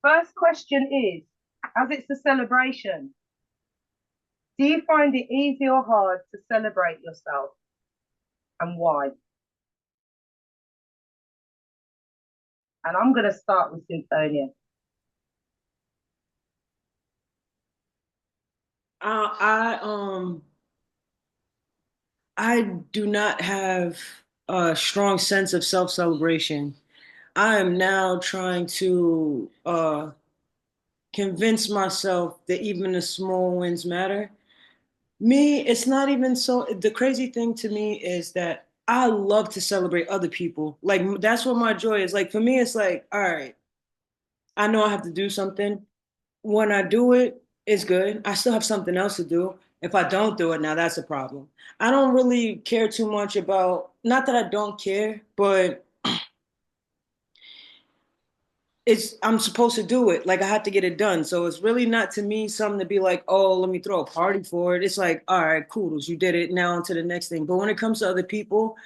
First question is, as it's a celebration, do you find it easy or hard to celebrate yourself and why? And I'm going to start with Cynthonia. Uh, I um I do not have a strong sense of self-celebration. I am now trying to convince myself that even the small wins matter. Me, it's not even so. The crazy thing to me is that I love to celebrate other people. Like that's what my joy is. Like for me, it's like, all right, I know I have to do something. When I do it, it's good. I still have something else to do. If I don't do it, now that's a problem. I don't really care too much about, not that I don't care, but I'm supposed to do it. Like I have to get it done. So it's really not to me something to be like, oh, let me throw a party for it. It's like, all right, kudos, you did it. Now on to the next thing. But when it comes to other people,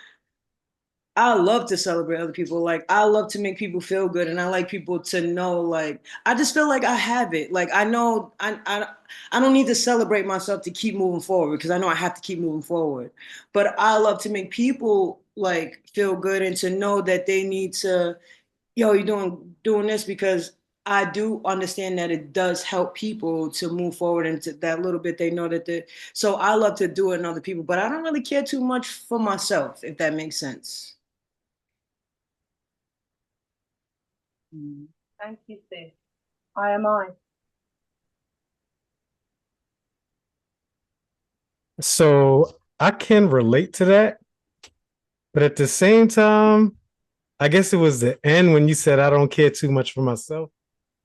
I love to celebrate other people. Like I love to make people feel good, and I like people to know. Like I just feel like I have it. Like I know I don't need to celebrate myself to keep moving forward because I know I have to keep moving forward. But I love to make people like feel good and to know that they need to. Yo, you're doing this because I do understand that it does help people to move forward into that little bit they know that they. So I love to do it in other people, but I don't really care too much for myself, if that makes sense. Thank you, sis. I am I. So I can relate to that, but at the same time, I guess it was the end when you said I don't care too much for myself.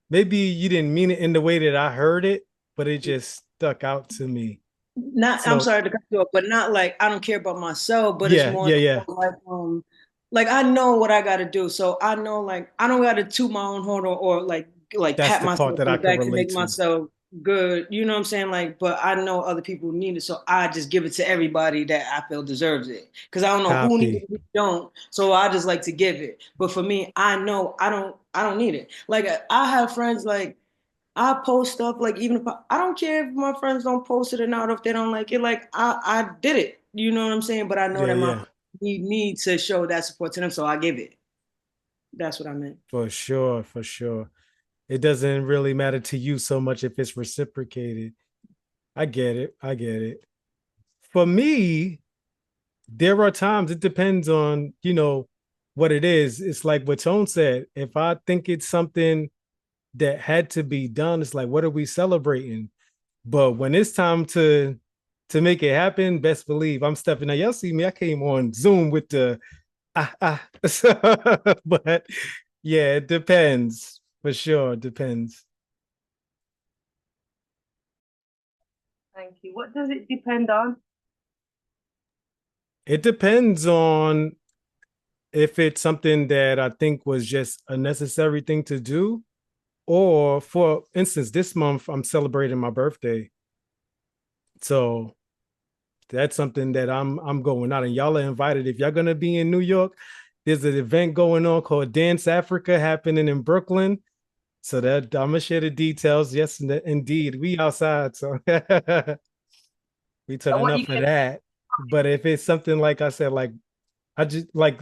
Maybe you didn't mean it in the way that I heard it, but it just stuck out to me. Not, I'm So sorry to cut you off, but not like I don't care about myself, but it's yeah, more yeah, yeah. so like I know what I got to do, so I know like I don't got to toot my own horn or like That's pat the part myself that on I the could back to relate make to. myself good. You know what I'm saying? Like, but I know other people need it, so I just give it to everybody that I feel deserves it because I don't know who needs it, Copy. who don't. So I just like to give it. But for me, I know I don't need it. Like I have friends like. I post stuff like even if I don't care if my friends don't post it or not, or if they don't like it, like I did it. You know what I'm saying? But I know Yeah, that my yeah. friends need me to show that support to them, so I give it. That's what I meant. For sure, for sure. It doesn't really matter to you so much if it's reciprocated. I get it. I get it. For me, there are times it depends on, what it is. It's like what Tone said. If I think it's something that had to be done, it's like, what are we celebrating? But when it's time to make it happen, best believe I'm stepping out. Y'all see me, I came on Zoom with the but yeah, it depends for sure. It depends. Thank you. What does it depend on? It depends on if it's something that I think was just a necessary thing to do, or for instance, this month I'm celebrating my birthday. So that's something that I'm going out, and y'all are invited. If y'all gonna be in New York, there's an event going on called Dance Africa happening in Brooklyn. So that I'm gonna share the details. Yes, indeed, we outside. So we And turning what up you for get? that. But if it's something like I said, like I just like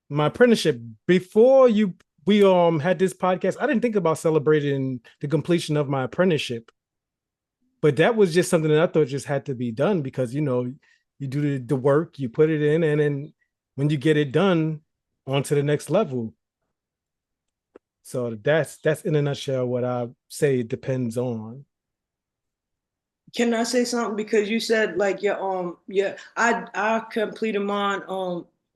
my apprenticeship before you we had this podcast, I didn't think about celebrating the completion of my apprenticeship. But that was just something that I thought just had to be done because you do the work, you put it in, and then when you get it done, on to the next level. So that's in a nutshell what I say it depends on. Can I say something? Because you said like yeah, I completed mine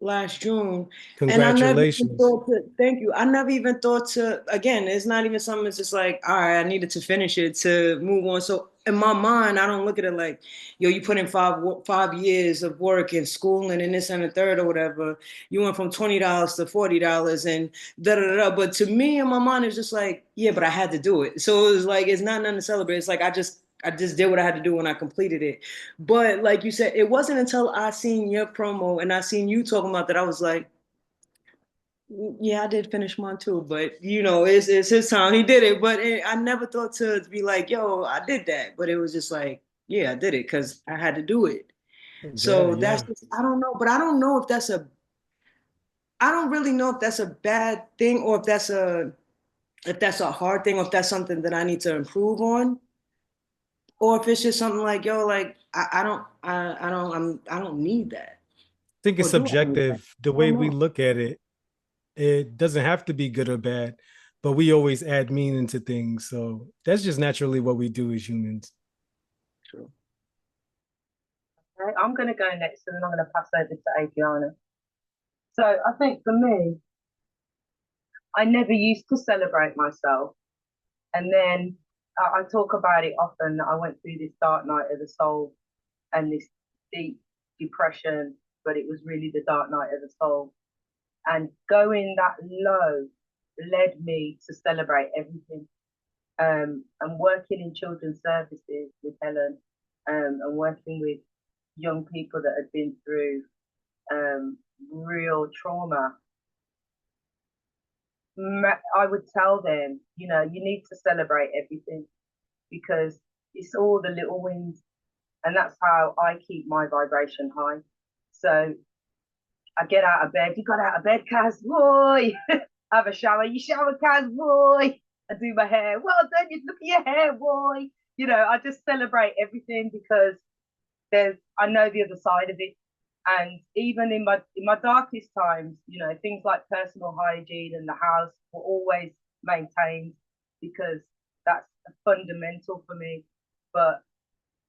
last June, and I never even Congratulations. thought to thank you. I never even thought to again. It's not even something. It's just like all right, I needed to finish it to move on. So in my mind, I don't look at it like yo, you put in 5 years of work and schooling and this and the third or whatever. You went from $20 to $40 and da da da. But to me, in my mind, it's just like yeah, but I had to do it. So it was like it's not nothing to celebrate. It's like I just did what I had to do when I completed it. But like you said, it wasn't until I seen your promo and I seen you talking about that I was like, Yeah, I did finish mine too, but you know, it's his time. He did it, but I never thought to be like, "Yo, I did that." But it was just like, "Yeah, I did it because I had to do it." Yeah, So that's yeah. just, I don't know, but I don't know if that's a I don't really know if that's a bad thing or if that's a hard thing or if that's something that I need to improve on or if it's just something like, yo, like I don't need that. I think Or it's do I need that? subjective. The I don't way we know. look at it, it doesn't have to be good or bad, but we always add meaning to things. So that's just naturally what we do as humans. True. Okay, I'm going to go next and then I'm going to pass over to Adriana. So I think for me, I never used to celebrate myself. And then I talk about it often. I went through this dark night of the soul and this deep depression, but it was really the dark night of the soul. And going that low led me to celebrate everything. And working in children's services with Helen, and working with young people that had been through real trauma, I would tell them, you need to celebrate everything because it's all the little wins. And that's how I keep my vibration high. So I get out of bed. You got out of bed, Kaz, boy. Have a shower. You shower, Kaz, boy. I do my hair. Well done. You look at your hair, boy. I just celebrate everything because I know the other side of it. And even in my darkest times, things like personal hygiene and the house were always maintained because that's fundamental for me. But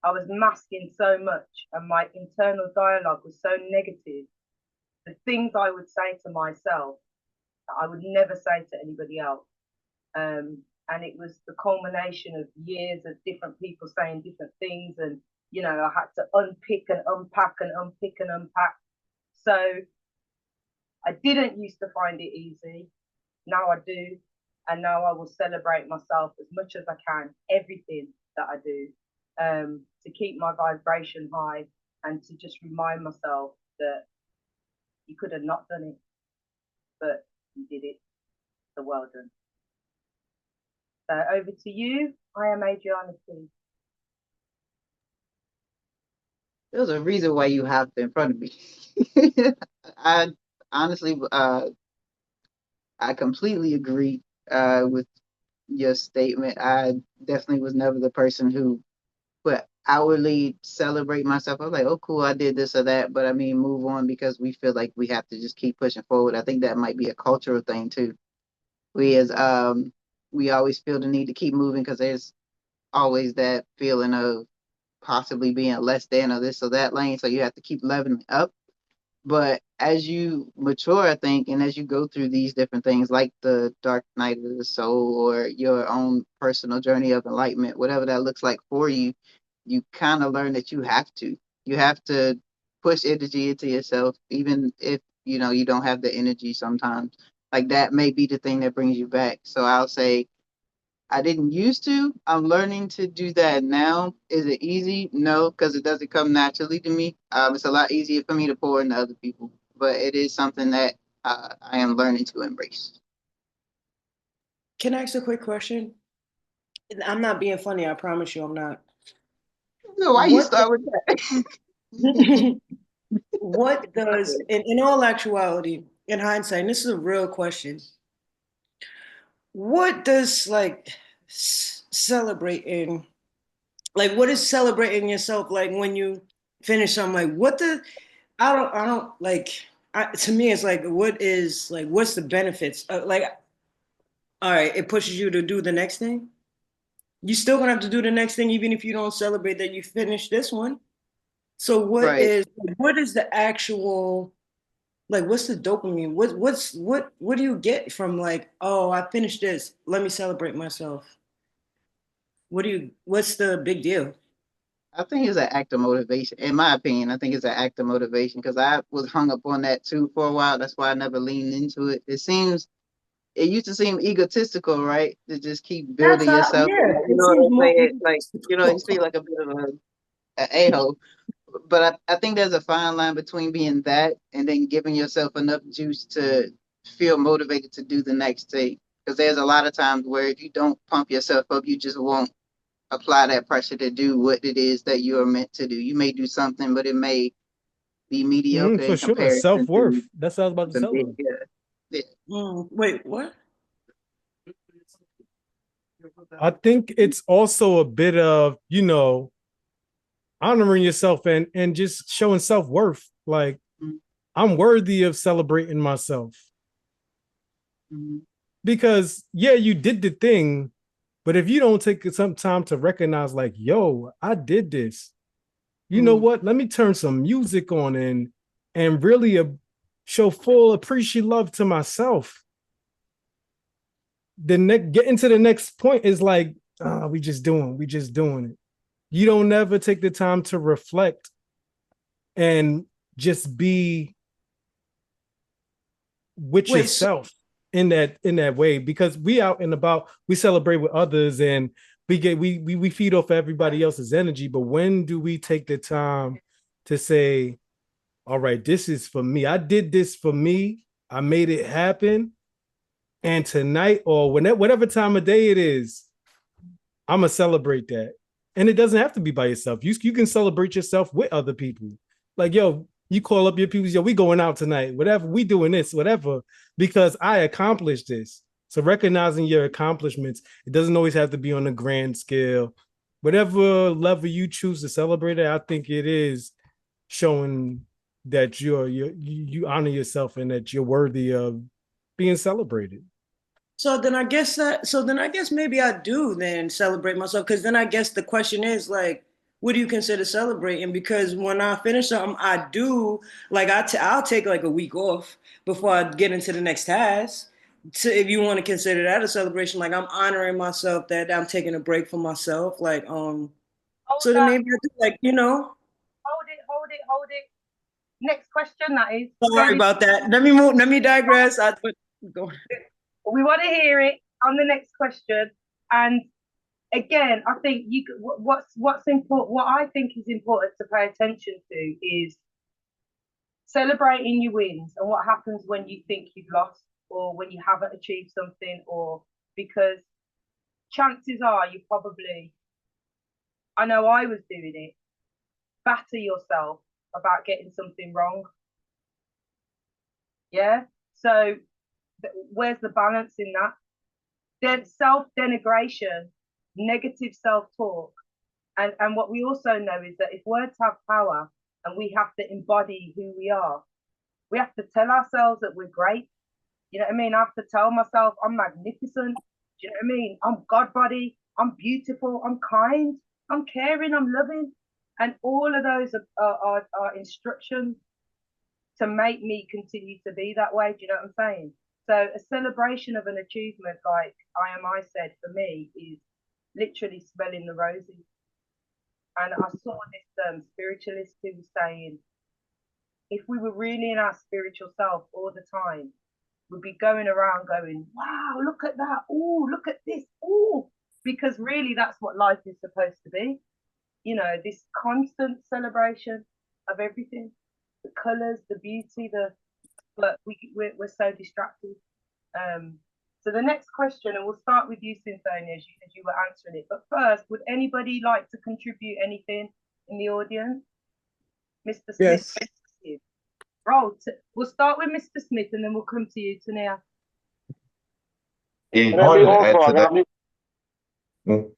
I was masking so much, and my internal dialogue was so negative. The things I would say to myself that I would never say to anybody else. And it was the culmination of years of different people saying different things, and I had to unpick and unpack and unpick and unpack. So I didn't used to find it easy. Now I do, and now I will celebrate myself as much as I can, everything that I do, to keep my vibration high and to just remind myself that you could have not done it, but you did it. So well done. So over to you. I am Adriana T. There's a reason why you hopped in front of me. I honestly, I completely agree with your statement. I definitely was never the person who would outwardly celebrate myself. I was like, oh, cool, I did this or that. But I mean, move on because we feel like we have to just keep pushing forward. I think that might be a cultural thing too. We always feel the need to keep moving because there's always that feeling of possibly being less than or this or that lane. So you have to keep leveling up. But as you mature, I think, and as you go through these different things like the dark night of the soul or your own personal journey of enlightenment, whatever that looks like for you, you kind of learn that you have to. You have to push energy into yourself, even if you don't have the energy sometimes. Like that may be the thing that brings you back. So I'll say I didn't used to. I'm learning to do that now. Is it easy? No, because it doesn't come naturally to me. It's a lot easier for me to pour into other people, but it is something that I am learning to embrace. Can I ask a quick question? I'm not being funny, I promise you I'm not. So why you What start with that? what does in all actuality, in hindsight, and this is a real question, what does like celebrating what is celebrating yourself like when you finish something like what the I don't to me it's like what's the benefits all right, it pushes you to do the next thing. You still gonna have to do the next thing even if you don't celebrate that you finished this one. So Right. what is the actual what's the dopamine? What do you get from oh, I finished this, let me celebrate myself? What's the big deal? I think it's an act of motivation. In my opinion, I think it's an act of motivation because I was hung up on that too for a while. That's why I never leaned into it. It used to seem egotistical, right? To just keep That's building yourself. yeah, You it know what seems I'm more saying? You egotistical. seem like a bit of a a-hole. But I think there's a fine line between being that and then giving yourself enough juice to feel motivated to do the next thing. Because there's a lot of times where if you don't pump yourself up, you just won't apply that pressure to do what it is that you are meant to do. You may do something, but it may be mediocre For in sure. comparison to Self-worth. That's what I was about to something tell big. them. Yeah. Wait, what? I think it's also a bit of, honoring yourself and just showing self-worth. Like, Mhm. I'm worthy of celebrating myself. Mhm. Because yeah, you did the thing, but if you don't take some time to recognize, like, yo, I did this, you know what? Let me turn some music on and really show full appreciate love to myself. Getting to the next point is like, we just doing it. You don't never take the time to reflect and just be with Wait, so yourself in that way, because we out and about, we celebrate with others and we feed off everybody else's energy. But when do we take the time to say, all right, this is for me. I did this for me. I made it happen. And tonight, or whatever time of day it is, I'm gonna celebrate that. And it doesn't have to be by yourself. You can celebrate yourself with other people. Like, yo, you call up your people, yo, we going out tonight, whatever, we doing this, whatever, because I accomplished this. So recognizing your accomplishments, it doesn't always have to be on a grand scale. Whatever level you choose to celebrate it, I think it is showing that you honor yourself and that you're worthy of being celebrated. so then I guess maybe I do then celebrate myself, because then I guess the question is like, what do you consider celebrating? Because when I finish something, I do like I'll take like a week off before I get into the next task. So if you want to consider that a celebration, like I'm honoring myself that I'm taking a break for myself, like Hold so then that. maybe I do, like, Hold it. Next question, that is. sorry about that. Let me digress. Go. We want to hear it on the next question. And again, I think what's important. What I think is important to pay attention to is celebrating your wins and what happens when you think you've lost or when you haven't achieved something, or because chances are you probably, I know I was doing it, batter yourself about getting something wrong. Yeah. So where's the balance in that? Then self-denigration, negative self-talk. And what we also know is that if words have power and we have to embody who we have to tell ourselves that we're great. You know what I mean? I have to tell myself I'm magnificent. Do you know what I mean? I'm God body. I'm beautiful. I'm kind. I'm caring. I'm loving. And all of those are instructions to make me continue to be that way. Do you know what I'm saying? So a celebration of an achievement, like I said, for me, is literally smelling the roses. And I saw this spiritualist who was saying, if we were really in our spiritual self all the time, we'd be going around going, wow, look at that. Oh, look at this. Oh, because really that's what life is supposed to be. You know, this constant celebration of everything, the colors, the beauty, but we're so distracted. So the next question, and we'll start with you, Cynthonia, as you were answering it. But first, would anybody like to contribute anything in the audience? Mr. Smith. Yes. We'll start with Mr. Smith and then we'll come to you, Tenia. And I wanted to add to that. Mm.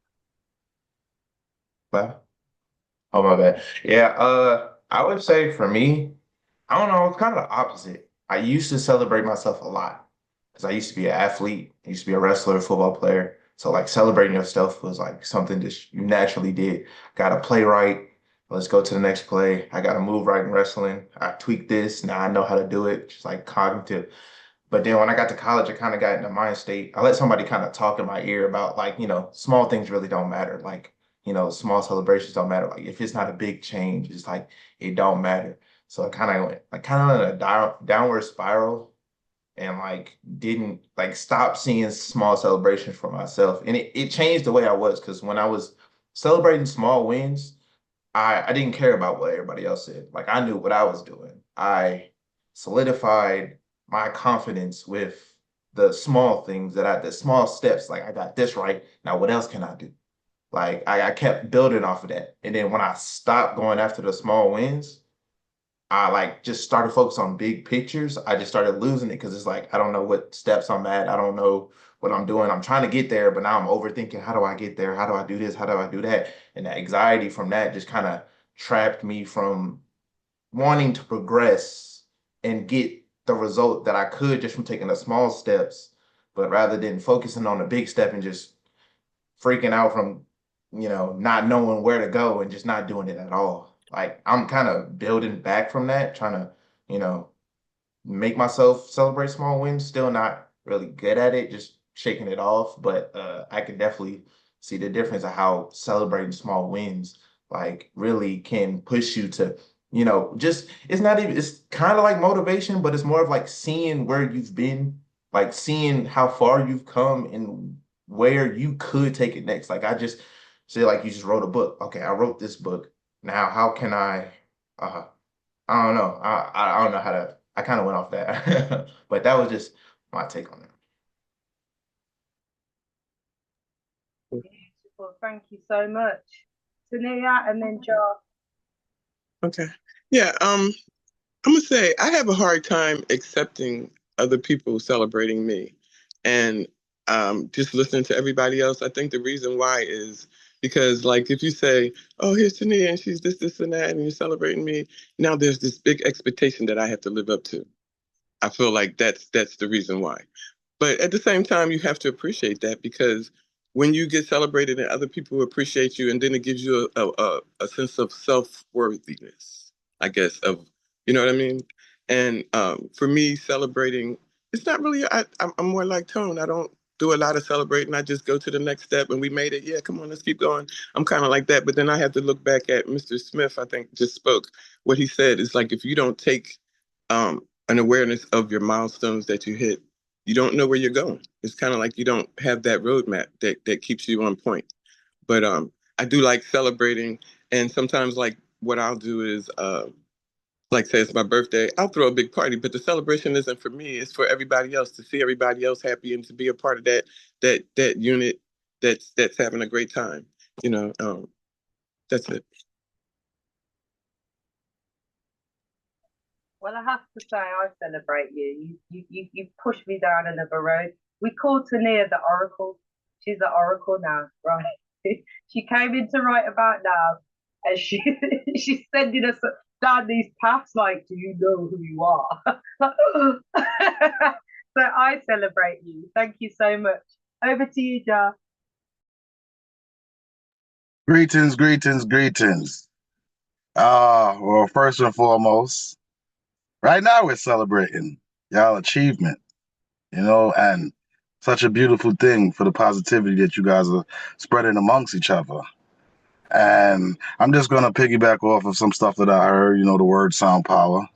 Wow. Oh, my bad. Yeah, I would say for me, I don't know, it's kind of the opposite. I used to celebrate myself a lot because I used to be an athlete, I used to be a wrestler, football player. So like celebrating yourself was like something that you naturally did. Got to play right. Let's go to the next play. I got to move right in wrestling. I tweaked this. Now I know how to do it. Just like cognitive. But then when I got to college, I kind of got in the mind state. I let somebody kind of talk in my ear about like, small things really don't matter. Like, small celebrations don't matter. Like if it's not a big change, it's like it don't matter. So I kind of went like kind of in a downward spiral and like didn't like stop seeing small celebrations for myself. And it changed the way I was because when I was celebrating small wins, I didn't care about what everybody else said. Like I knew what I was doing. I solidified my confidence with the small things the small steps. Like I got this right. Now what else can I do? Like I kept building off of that. And then when I stopped going after the small wins, I like just started focus on big pictures. I just started losing it because it's like I don't know what steps I'm at. I don't know what I'm doing. I'm trying to get there, but now I'm overthinking. How do I get there? How do I do this? How do I do that? And the anxiety from that just kind of trapped me from wanting to progress and get the result that I could just from taking the small steps, but rather than focusing on the big step and just freaking out from, not knowing where to go and just not doing it at all. Like I'm kind of building back from that, trying to, you know, make myself celebrate small wins. Still not really good at it, just shaking it off. But I can definitely see the difference of how celebrating small wins like really can push you to, just it's not even it's kind of like motivation, but it's more of like seeing where you've been, like seeing how far you've come and where you could take it next. Like I just say like you just wrote a book. Okay, I wrote this book. Now how can uh I don't know. I don't know how to. I kind of went off that, but that was just my take on it. Beautiful. Thank you so much. Tenia and then JahJah. Okay. Yeah, I'm gonna say I have a hard time accepting other people celebrating me. And just listening to everybody else, I think the reason why is because like if you say, oh, here's Tania and she's this, and that, and you're celebrating me, now there's this big expectation that I have to live up to. I feel like that's the reason why. But at the same time, you have to appreciate that because when you get celebrated and other people appreciate you, and then it gives you a sense of self-worthiness, I guess, of, you know what I mean? And for me, celebrating, it's not really, I'm more like Tone. I don't do a lot of celebrating. I just go to the next step and we made it. Yeah, come on, let's keep going. I'm kind of like that. But then I have to look back at Mr. Smith, I think just spoke. What he said is like, if you don't take an awareness of your milestones that you hit, you don't know where you're going. It's kind of like you don't have that roadmap that keeps you on point. But I do like celebrating, and sometimes like what I'll do is like say it's my birthday, I'll throw a big party, but the celebration isn't for me, it's for everybody else, to see everybody else happy and to be a part of that unit that's having a great time. That's it. Well, I have to say, I celebrate you. You pushed me down another road. We call Tania the Oracle. She's the Oracle now, right? She came in to write about now, and she's sending us down these paths. Like, do you know who you are? So I celebrate you. Thank you so much. Over to you, JahJah. Greetings, greetings, greetings. Well, first and foremost, right now we're celebrating y'all achievement, and such a beautiful thing for the positivity that you guys are spreading amongst each other. And I'm just gonna piggyback off of some stuff that I heard, the word sound power.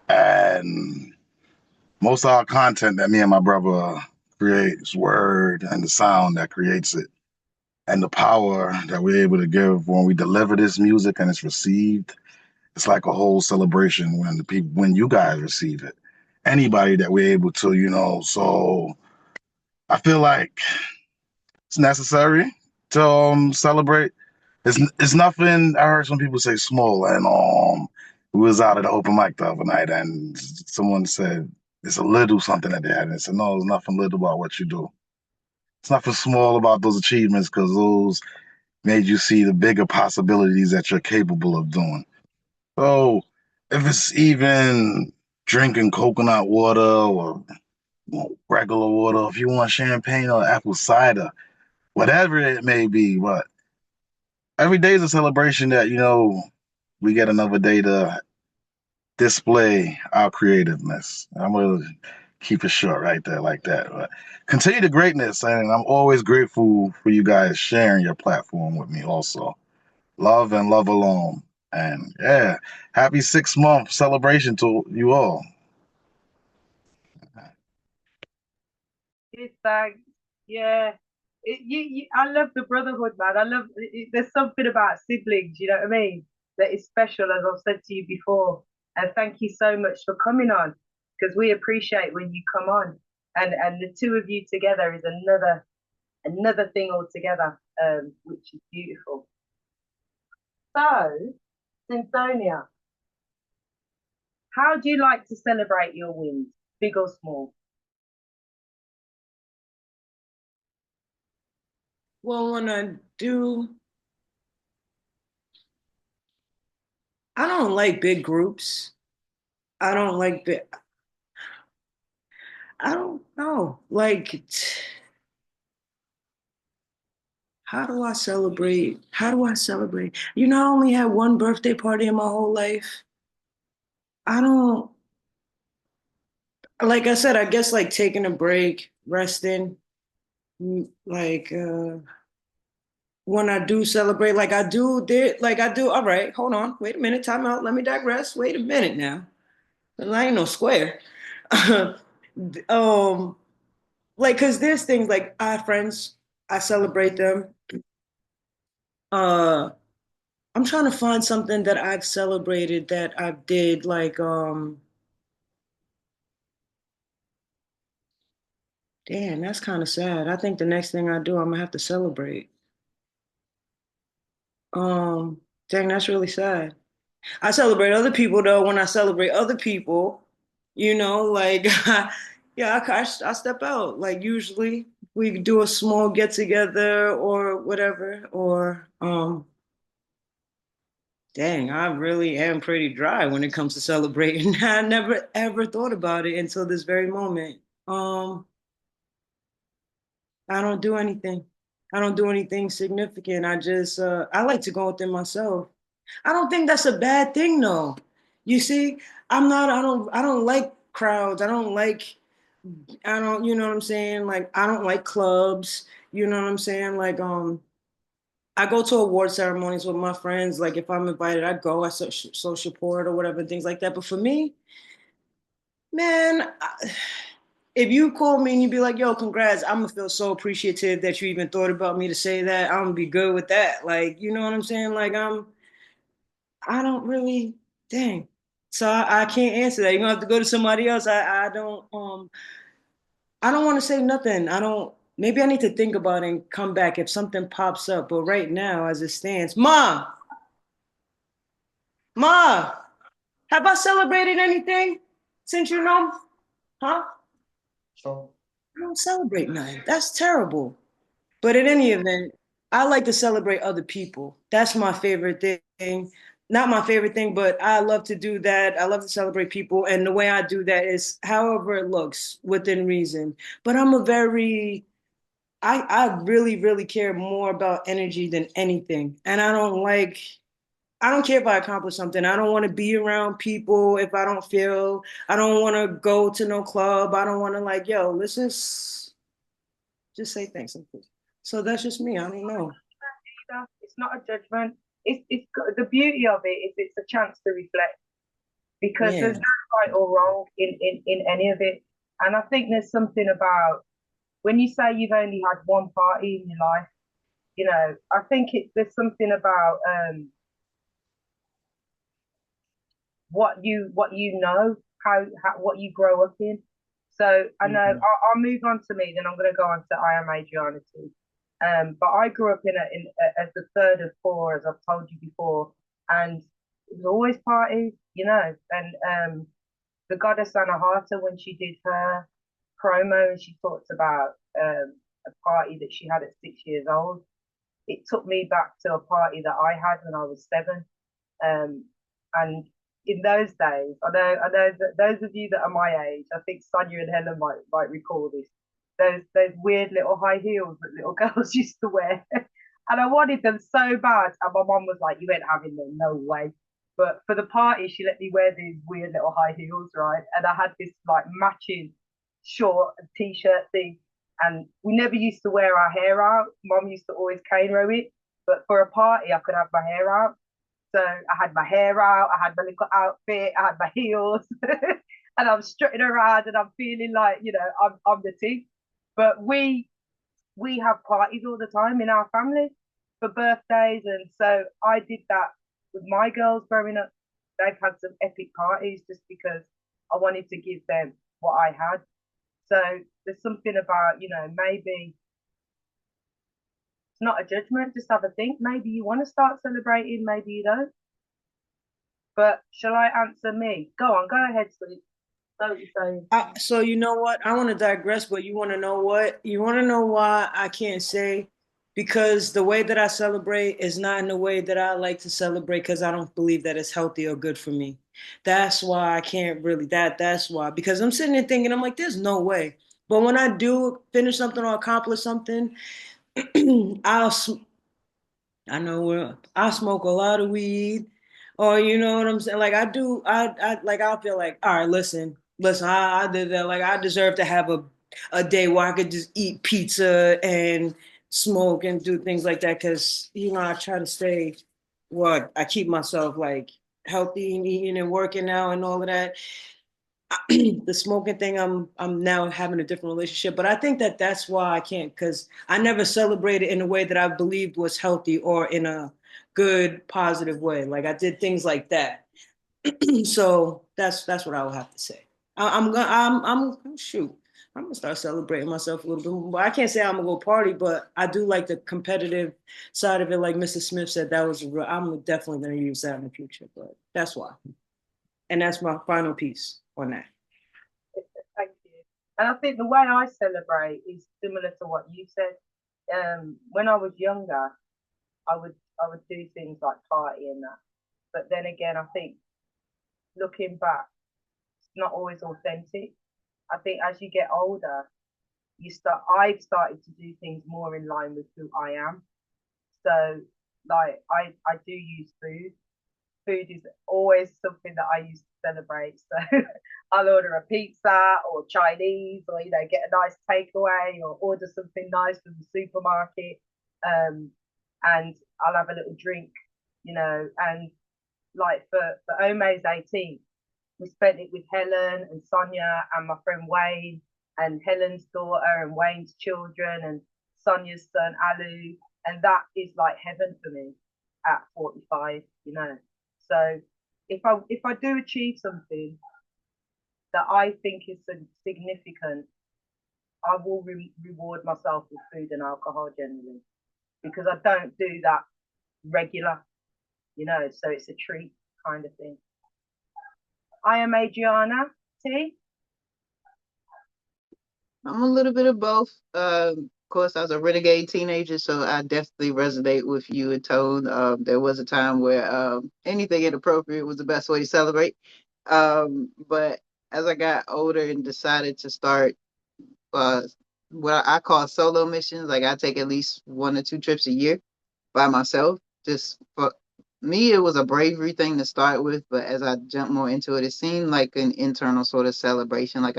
And most of our content that me and my brother create is word and the sound that creates it. And the power that we're able to give when we deliver this music and it's received, it's like a whole celebration when you guys receive it. Anybody that we're able to, So I feel like it's necessary to celebrate. It's nothing. I heard some people say small, and we was out at the open mic the other night, and someone said it's a little something that they had. And I said, no, there's nothing little about what you do. It's nothing small about those achievements because those made you see the bigger possibilities that you're capable of doing. So if it's even drinking coconut water or regular water, if you want champagne or apple cider, whatever it may be, but every day is a celebration that, we get another day to display our creativeness. I'm going to keep it short right there like that. But continue the greatness, and I'm always grateful for you guys sharing your platform with me also. Love and love alone. And yeah, happy 6-month celebration to you all. Yes, thanks. Yeah. I love the brotherhood, man. There's something about siblings, you know what I mean? That is special, as I've said to you before. And thank you so much for coming on. because we appreciate when you come on, and the two of you together is another thing altogether, which is beautiful. So, Cynthonia, how do you like to celebrate your wins, big or small? Well, when I do, I don't like big groups. I don't like big, I don't know. Like, how do I celebrate? How do I celebrate? You know, I only had one birthday party in my whole life. I don't, like I said, I guess like taking a break, resting, like when I do celebrate, like I do, all right, hold on, wait a minute, time out, let me digress. Wait a minute now. I ain't no square. Like, cause there's things like I have friends, I celebrate them. I'm trying to find something that I've celebrated that I did like damn, that's kind of sad. I think the next thing I do, I'm gonna have to celebrate. Um, Dang, that's really sad. I celebrate other people though. When I celebrate other people, you know, like yeah, I step out. Like usually we do a small get together or whatever. Or dang, I really am pretty dry when it comes to celebrating. I never ever thought about it until this very moment. I don't do anything. I don't do anything significant. I just I like to go within myself. I don't think that's a bad thing though. You see, I don't like crowds. I don't, you know what I'm saying? Like I don't like clubs. You know what I'm saying? Like I go to award ceremonies with my friends. Like if I'm invited, I go. I show support or whatever, things like that. But for me, man, if you call me and you be like, "Yo, congrats," I'm gonna feel so appreciative that you even thought about me to say that. I'm gonna be good with that. Like, you know what I'm saying? Like I don't really, dang. So I can't answer that. You're gonna have to go to somebody else. I don't want to say nothing. I don't. Maybe I need to think about it and come back if something pops up. But right now, as it stands, Ma, have I celebrated anything since you know? Huh? So, I don't celebrate nothing. That's terrible. But in any event, I like to celebrate other people. That's my favorite thing. Not my favorite thing, but I love to do that. I love to celebrate people. And the way I do that is however it looks within reason. But I really, really care more about energy than anything. And I don't care if I accomplish something. I don't want to be around people if I don't feel, I don't want to go to no club. I don't want to like, yo, let's just say thanks. So that's just me. I don't know. It's not a judgment. The beauty of it is it's a chance to reflect, because Yeah. there's no right or wrong in any of it. And I think there's something about when you say you've only had one party in your life, you know, I think there's something about what you know, how what you grow up in. So I know I'll move on to me, then I'm going to go on to I Am Adriana T. But I grew up as the third of four, as I've told you before, and it was always parties, you know. And the goddess Anahata, when she did her promo, and she talked about a party that she had at 6 years old. It took me back to a party that I had when I was 7. And in those days, I know that those of you that are my age, I think Sonia and Helen might recall this. Those weird little high heels that little girls used to wear, and I wanted them so bad. And my mom was like, "You ain't having them, no way." But for the party, she let me wear these weird little high heels, right? And I had this like matching short and t-shirt thing. And we never used to wear our hair out. Mom used to always cane row it. But for a party, I could have my hair out. So I had my hair out, I had my little outfit, I had my heels, and I'm strutting around and I'm feeling like, you know, I'm the tea. But we have parties all the time in our family for birthdays. And so I did that with my girls growing up. They've had some epic parties just because I wanted to give them what I had. So there's something about, maybe it's not a judgment, just have a think. Maybe you want to start celebrating, maybe you don't. But shall I answer me? Go on, go ahead, sweet. What you saying? So you know what? I want to digress, but you want to know what? You want to know why I can't say? Because the way that I celebrate is not in the way that I like to celebrate, because I don't believe that it's healthy or good for me. That's why I can't really, that's why. Because I'm sitting there thinking, I'm like, there's no way. But when I do finish something or accomplish something, I know I smoke a lot of weed, or you know what I'm saying. Like I do, I like I'll feel like, all right, listen, I did that. Like I deserve to have a day where I could just eat pizza and smoke and do things like that, because I try to stay, I keep myself like healthy and eating and working out and all of that. The smoking thing, I'm now having a different relationship, but I think that that's why I can't, because I never celebrated in a way that I believed was healthy or in a good positive way. Like I did things like that. So that's what I would have to say. I'm shoot, I'm gonna start celebrating myself a little bit more. I can't say I'm gonna go party, but I do like the competitive side of it. Like Mr. Smith said, that was I'm definitely gonna use that in the future, but that's why. And that's my final piece on that. Thank you. And I think the way I celebrate is similar to what you said. When I was younger, I would do things like party and that. But then again, I think looking back, it's not always authentic. I think as you get older, I've started to do things more in line with who I am. So like I do use food. Food is always something that I use to celebrate. So I'll order a pizza or Chinese, or get a nice takeaway, or order something nice from the supermarket. And I'll have a little drink, and like for Ome's 18th, we spent it with Helen and Sonia and my friend Wayne and Helen's daughter and Wayne's children and Sonia's son Alu. And that is like heaven for me at 45, So if I do achieve something that I think is significant, I will reward myself with food and alcohol generally, because I don't do that regular, so it's a treat kind of thing. I am Adriana T. I'm a little bit of both. Of course, I was a renegade teenager, so I definitely resonate with you and Tone. There was a time where anything inappropriate was the best way to celebrate. But as I got older and decided to start what I call solo missions, like I take at least 1 or 2 trips a year by myself. Just for me, it was a bravery thing to start with, but as I jumped more into it, it seemed like an internal sort of celebration. Like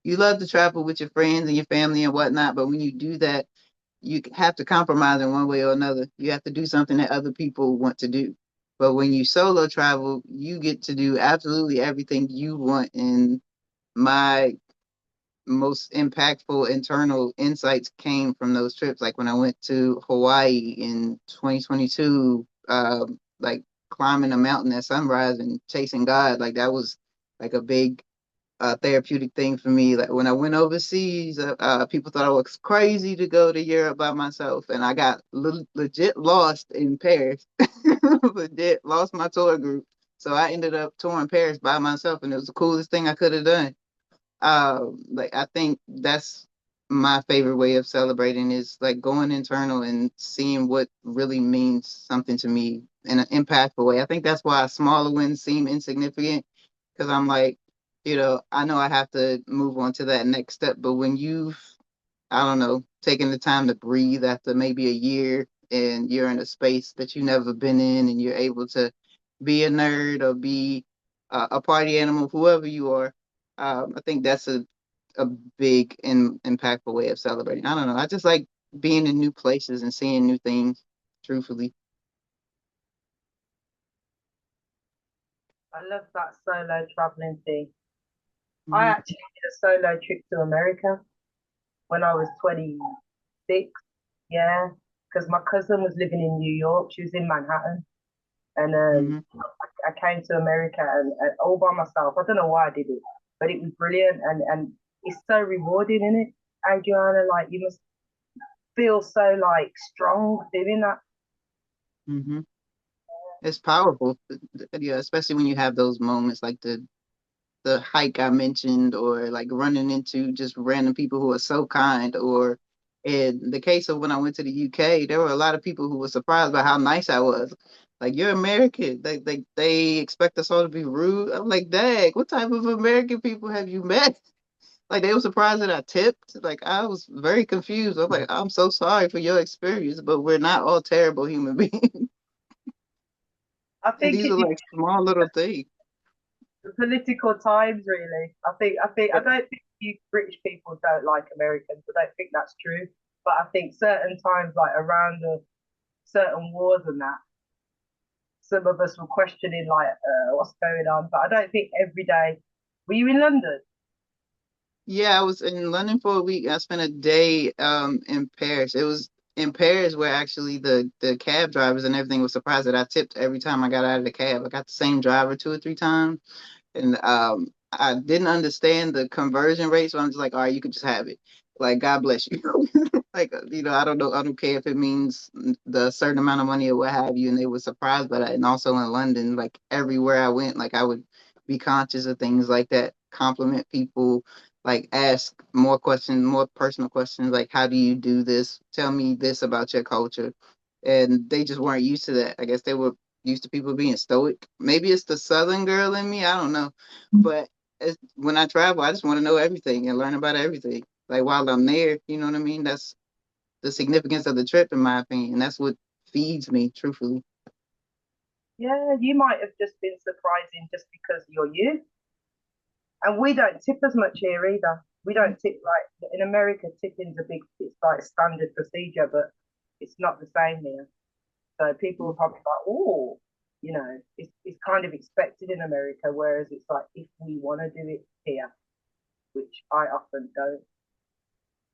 you love to travel with your friends and your family and whatnot, but when you do that, you have to compromise in one way or another. You have to do something that other people want to do. But when you solo travel, you get to do absolutely everything you want. And my most impactful internal insights came from those trips. Like when I went to Hawaii in 2022, like climbing a mountain at sunrise and chasing God, like that was like a big therapeutic thing for me. Like when I went overseas, people thought I was crazy to go to Europe by myself, and I got legit lost in Paris. Legit lost my tour group, so I ended up touring Paris by myself, and it was the coolest thing I could have done. Like I think that's my favorite way of celebrating, is like going internal and seeing what really means something to me in an impactful way. I think that's why smaller wins seem insignificant, because I'm like, I know I have to move on to that next step. But when you've, I don't know, taken the time to breathe after maybe a year, and you're in a space that you've never been in, and you're able to be a nerd or be a party animal, whoever you are, I think that's a big and impactful way of celebrating. I don't know. I just like being in new places and seeing new things, truthfully. I love that solo traveling thing. I actually did a solo trip to America when I was 26. Yeah, because my cousin was living in New York. She was in Manhattan, and Mhm. I I came to America and all by myself. I don't know why I did it, but it was brilliant and it's so rewarding, isn't it, Adriana? Like you must feel so like strong doing that. Hmm. It's powerful, yeah, especially when you have those moments like the hike I mentioned, or like running into just random people who are so kind, or in the case of when I went to the UK, there were a lot of people who were surprised by how nice I was. Like, you're American. They expect us all to be rude. I'm like, dang, what type of American people have you met? Like, they were surprised that I tipped. Like, I was very confused. I'm like, I'm so sorry for your experience, but we're not all terrible human beings. I And think these it are like small little things. the political times really. I don't think you British people don't like Americans. I don't think that's true. But I think certain times like around the certain wars and that, some of us were questioning like what's going on. But I don't think every day. Were you in London? Yeah, I was in London for a week. I spent a day in Paris. It was in Paris where actually the cab drivers and everything was surprised that I tipped every time I got out of the cab. I got the same driver 2 or 3 times. And I didn't understand the conversion rate, so I'm just like, all right, you can just have it. Like, God bless you. Like, I don't know, I don't care if it means the certain amount of money or what have you. And they were surprised by that. And also in London, like everywhere I went, like I would be conscious of things like that, compliment people, like ask more questions, more personal questions, like how do you do this? Tell me this about your culture. And they just weren't used to that. I guess they were used to people being stoic. Maybe it's the Southern girl in me. I don't know. But when I travel, I just want to know everything and learn about everything. Like while I'm there, you know what I mean? That's the significance of the trip, in my opinion. That's what feeds me, truthfully. Yeah, you might have just been surprising just because you're you. And we don't tip as much here either. We don't tip like in America. Tipping's a big, it's like standard procedure, but it's not the same here. So people are probably like, oh, it's kind of expected in America, whereas it's like if we want to do it here, which I often don't.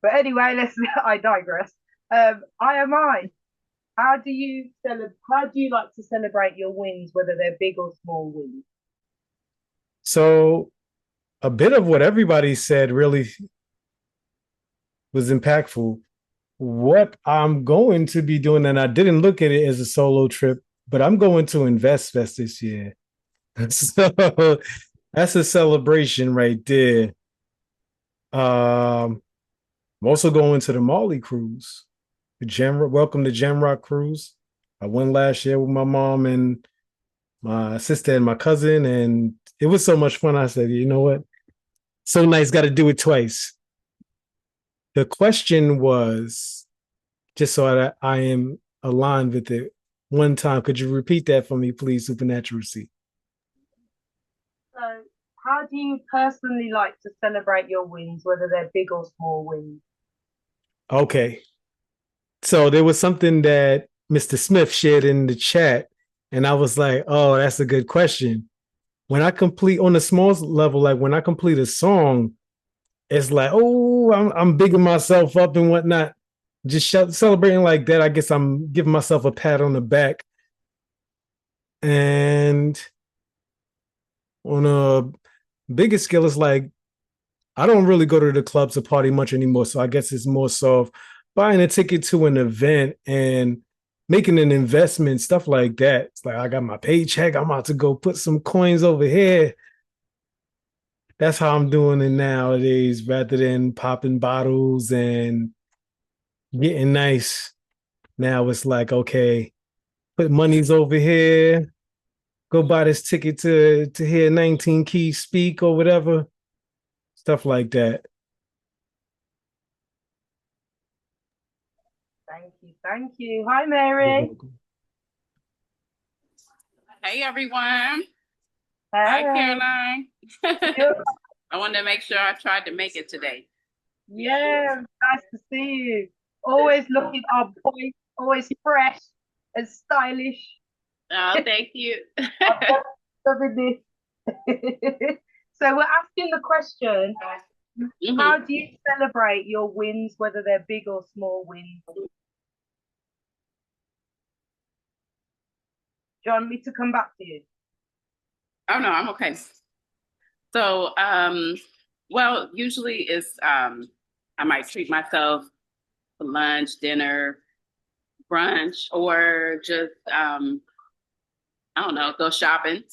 But anyway, I digress. I. How do you like to celebrate your wins, whether they're big or small wins? So a bit of what everybody said really was impactful. What I'm going to be doing, and I didn't look at it as a solo trip, but I'm going to Invest Fest this year. So that's a celebration right there. I'm also going to the Molly cruise, welcome to Jamrock cruise. I went last year with my mom and my sister and my cousin, and it was so much fun. I said, you know what? So nice, got to do it twice. The question was, just so I am aligned with it, one time, could you repeat that for me, please, Supernatural C? So, how do you personally like to celebrate your wins, whether they're big or small wins? Okay. So there was something that Mr. Smith shared in the chat, and I was like, oh, that's a good question. When I complete on a small level, like when I complete a song, it's like, oh, I'm bigging myself up and whatnot. Just celebrating like that, I guess I'm giving myself a pat on the back. And on a bigger scale, it's like I don't really go to the clubs to party much anymore. So I guess it's more so buying a ticket to an event and making an investment, stuff like that. It's like I got my paycheck. I'm about to go put some coins over here. That's how I'm doing it nowadays, rather than popping bottles and getting nice. Now it's like, okay, put monies over here, go buy this ticket to hear 19 Keys speak or whatever. Stuff like that. Thank you, thank you. Hi, Mary. Hey everyone. Hi, Caroline. yeah, I wanted to make sure I tried to make it today. nice to see you. Always looking on point, always fresh and stylish. Oh, thank you. Loving this. So we're asking the question: How do you celebrate your wins, whether they're big or small wins? Do you want me to come back to you? Oh no, I'm okay. So, well, usually it's I might treat myself for lunch, dinner, brunch, or just I don't know, go shopping,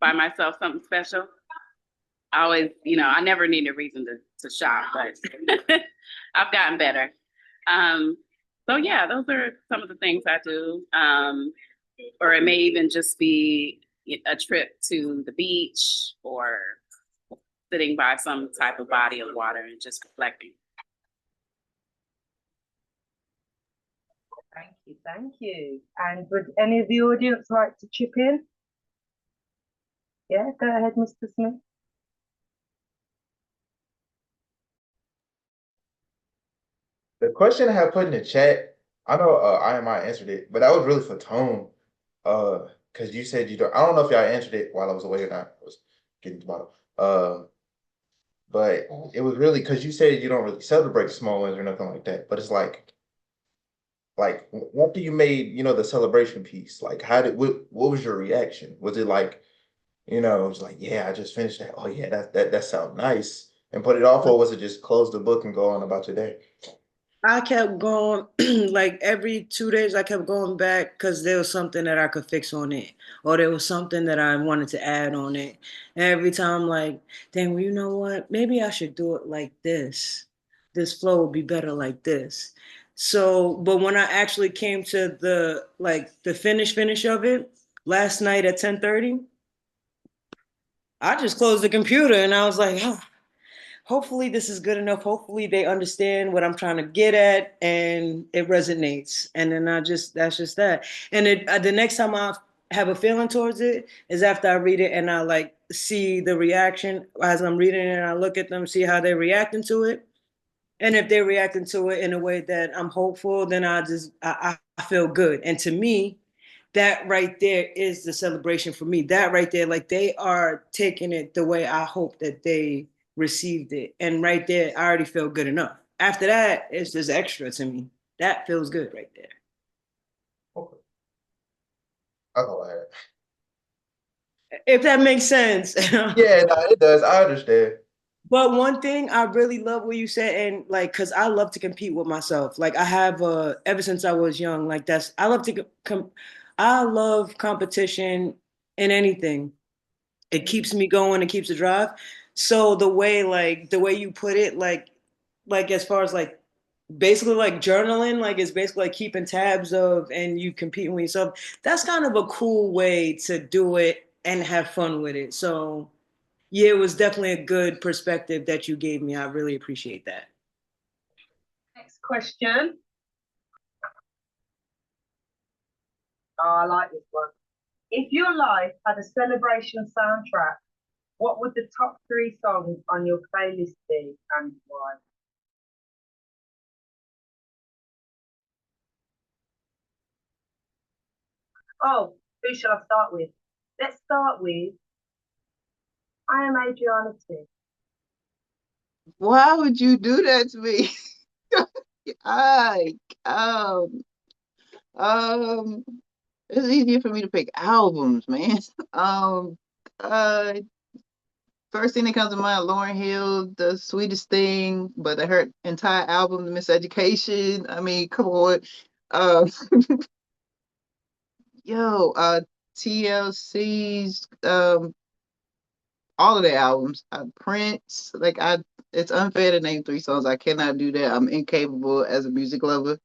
buy myself something special. I always, I never need a reason to shop, but I've gotten better. Um, so yeah, those are some of the things I do. Or it may even just be a trip to the beach or sitting by some type of body of water and just reflecting. Thank you, thank you. And would any of the audience like to chip in? Yeah, go ahead, Mr. Smith. The question I have put in the chat, I know IMI answered it, but that was really for Tone. Because you said you don't. I don't know if y'all answered it while I was away or not. I was getting to the bottom. But it was really because you said you don't really celebrate small wins or nothing like that. But it's like after you made the celebration piece, like what was your reaction? Was it like it was like, yeah, I just finished that. Oh yeah, that sounds nice, and put it off, or was it just close the book and go on about your day? I kept going, like every 2 days, I kept going back because there was something that I could fix on it, or there was something that I wanted to add on it. And every time, like, dang, well, you know what? Maybe I should do it like this. This flow would be better like this. So, but when I actually came to the finish of it last night at 10:30, I just closed the computer and I was like, oh, hopefully this is good enough. Hopefully they understand what I'm trying to get at and it resonates. And then that's just that. And the next time I have a feeling towards it is after I read it and I like see the reaction as I'm reading it and I look at them, see how they're reacting to it. And if they're reacting to it in a way that I'm hopeful, then I feel good. And to me, that right there is the celebration for me. That right there, like they are taking it the way I hope that they received it. And right there, I already feel good enough. After that, it's just extra to me. That feels good right there. Okay. That's all I had. If that makes sense. Yeah, no, it does. I understand. But one thing I really love what you said, and like, cause I love to compete with myself. Like I have, ever since I was young, like I love to I love competition in anything. It keeps me going. It keeps the drive. So the way you put it, like as far as like basically like journaling, like it's basically like keeping tabs of and you competing with yourself. That's kind of a cool way to do it and have fun with it. So yeah, it was definitely a good perspective that you gave me. I really appreciate that. Next question. Oh, I like this one. If your life had a celebration soundtrack, what would the top 3 songs on your playlist be and why? Oh, who shall I start with? Let's start with I Am Adriana T. Why would you do that to me? I um it's easier for me to pick albums, man. Um uh First thing that comes to mind, Lauryn Hill, The Sweetest Thing, but her entire album, The Miseducation. I mean, come on. Uh yo, TLC's all of their albums. Prince, it's unfair to name 3 songs. I cannot do that. I'm incapable as a music lover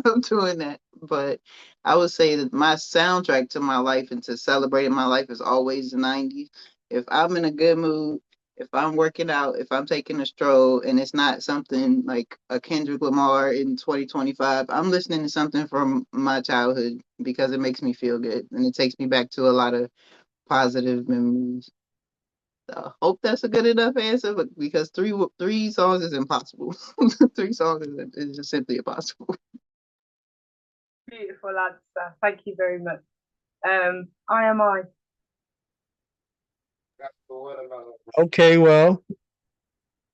of doing that. But I would say that my soundtrack to my life and to celebrating my life is always the 90s. If I'm in a good mood, if I'm working out, if I'm taking a stroll, and it's not something like a Kendrick Lamar in 2025, I'm listening to something from my childhood because it makes me feel good and it takes me back to a lot of positive memories. I hope that's a good enough answer, but because three songs is impossible. 3 songs is just simply impossible. Beautiful answer. Thank you very much. I Am I. Okay, well,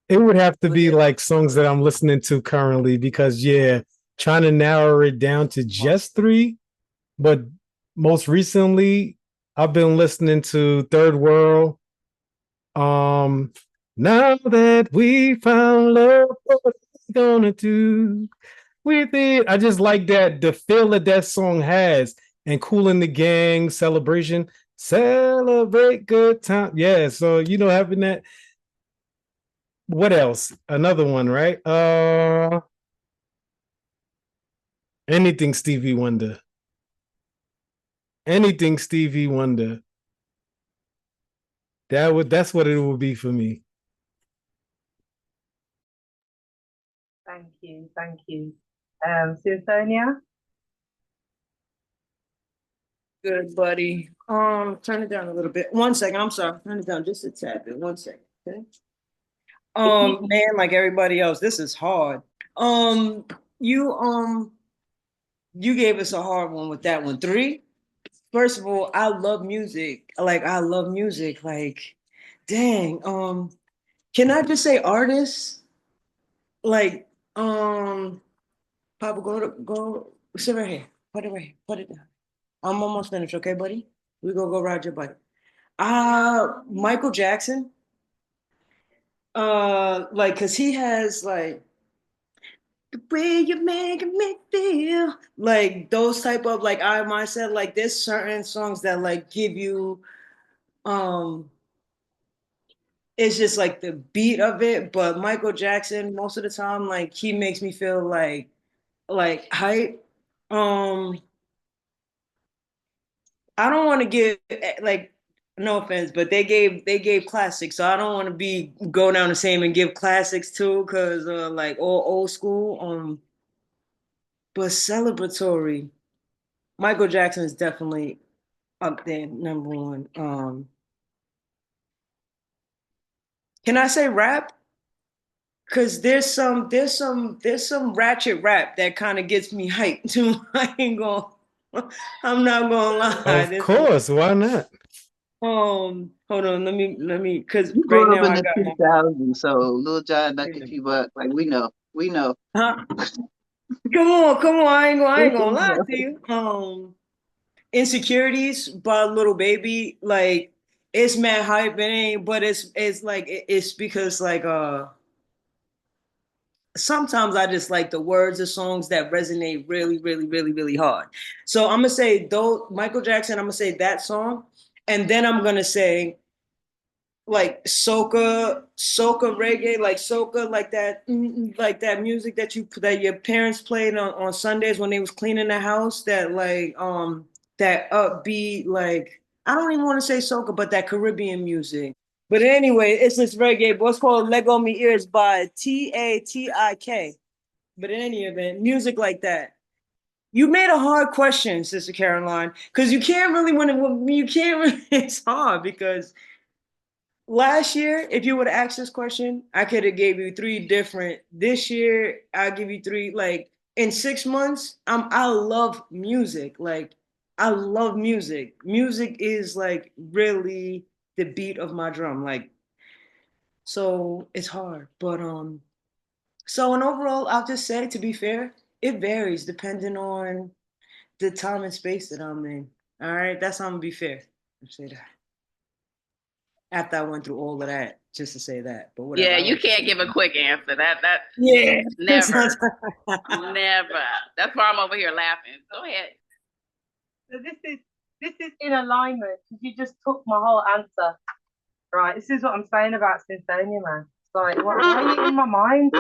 it would have to be like songs that I'm listening to currently because yeah, trying to narrow it down to just 3, but most recently I've been listening to Third World. Now that we found love, what are we gonna do with it? I just like that the feel that that song has, and Cool in the Gang, Celebration, celebrate good time. Yeah, so having that. What else? Another one, right? Anything Stevie Wonder. Anything Stevie Wonder. That's what it will be for me. Thank you, thank you. Cynthonia? Good, buddy. Turn it down a little bit. 1 second. I'm sorry. Turn it down just a tad bit. 1 second. Okay. Man, like everybody else, this is hard. You gave us a hard one with that one. 3. First of all, I love music. I love music. Dang. Can I just say artists? Like, Papa, go sit right here. Put it right here. Put it down. I'm almost finished, okay, buddy? We go ride your bike. Michael Jackson. Cause he has the way you make me feel, those type of I myself, there's certain songs that give you it's just the beat of it. But Michael Jackson, most of the time, he makes me feel hype. I don't want to give no offense, but they gave classics, so I don't want to go down the same and give classics too, because all old school. But celebratory, Michael Jackson is definitely up there, number 1. Can I say rap? Because there's some ratchet rap that kind of gets me hyped too. I'm not gonna lie. Of course, why not? Hold on, let me, because You right grew up now in I the got 2000s, so Lil Jon knocked a few bucks. We know. huh? Come on, I ain't gonna lie to you. Insecurities by Little Baby, it's mad hype, but it's because sometimes I just like the words of songs that resonate really, really, really, really hard. So I'm gonna say though Michael Jackson, I'm gonna say that song, and then I'm gonna say soca reggae, soca, like that music that your parents played on Sundays when they was cleaning the house, that upbeat, I don't even want to say soca, but that Caribbean music. But anyway, it's this reggae, what's called Lego Me Ears by Tatik. But in any event, music like that. You made a hard question, Sister Caroline, because you can't really it's hard because last year, if you would have asked this question, I could have gave you 3 different. This year, I'll give you 3. In 6 months, I love music. I love music. Music is really the beat of my drum. So it's hard. But so and overall, I'll just say, to be fair, it varies depending on the time and space that I'm in. All right, that's how I'm gonna be fair. I'll say that. After I went through all of that, just to say that. But whatever. Yeah, you can't give a quick answer. That Yeah. never. Never. That's why I'm over here laughing. Go ahead. So this is in alignment, because you just took my whole answer. Right. This is what I'm saying about Cynthonia, man. It's why are you in my mind?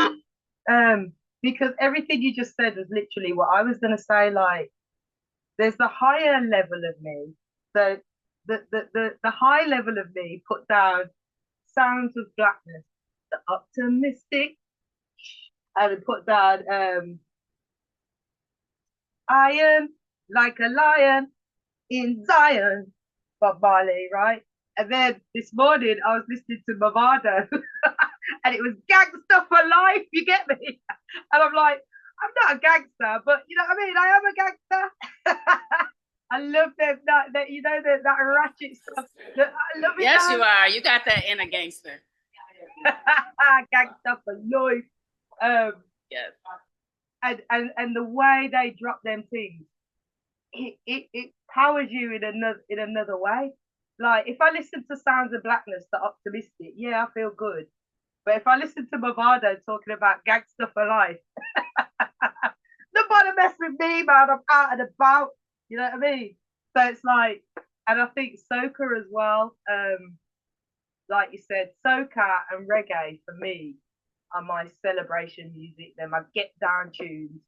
Because everything you just said was literally what I was gonna say. There's the higher level of me. So the high level of me put down Sounds of Blackness, the optimistic, and put down I am like a lion in Zion, Bob Marley, right? And then this morning I was listening to Movado and it was Gangster for Life, you get me? And I'm like, I'm not a gangster, but you know what I mean? I am a gangster. I love them, that ratchet stuff. I love it. Yes, you are. You got that inner gangster. Gangster for life. Yes. And the way they drop them things, it powers you in another way. Like if I listen to Sounds of Blackness, the optimistic, yeah, I feel good. But if I listen to Movado talking about gangster for life, nobody mess with me, man. I'm out and about. You know what I mean? So it's like, and I think soca as well. Like you said, soca and reggae for me are my celebration music. They're my get down tunes,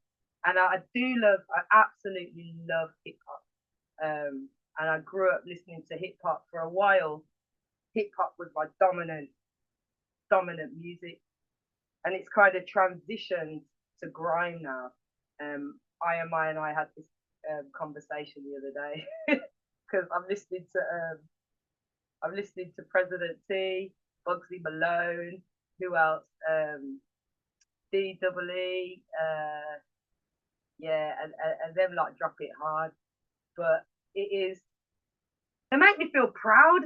and I absolutely love hip hop. And I grew up listening to hip hop for a while. Hip hop was my dominant music, and it's kind of transitioned to grime now. I and I had this conversation the other day because I'm listening to President T, Bugsy Malone, who else? DWE, yeah, and them like drop it hard. But they make me feel proud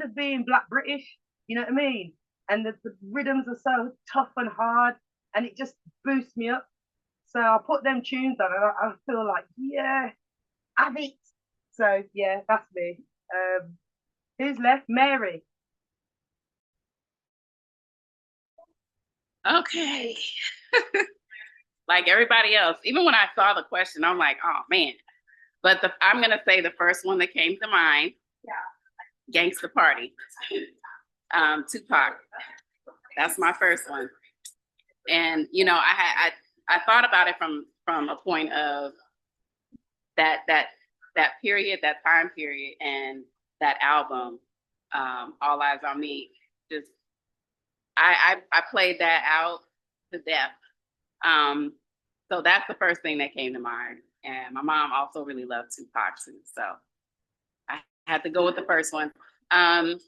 of being Black British. You know what I mean? And the rhythms are so tough and hard, and it just boosts me up. So I put them tunes on, and I feel like, yeah, have it. So yeah, that's me. Who's left? Mary. Okay. Like everybody else, even when I saw the question, I'm like, oh man. But I'm gonna say the first one that came to mind, Gangsta Party. Tupac. That's my first one. And you know, I thought about it from a point of that period, that time period, and that album, All Eyes on Me. Just I played that out to death. So that's the first thing that came to mind. And my mom also really loved Tupac too. So I had to go with the first one. And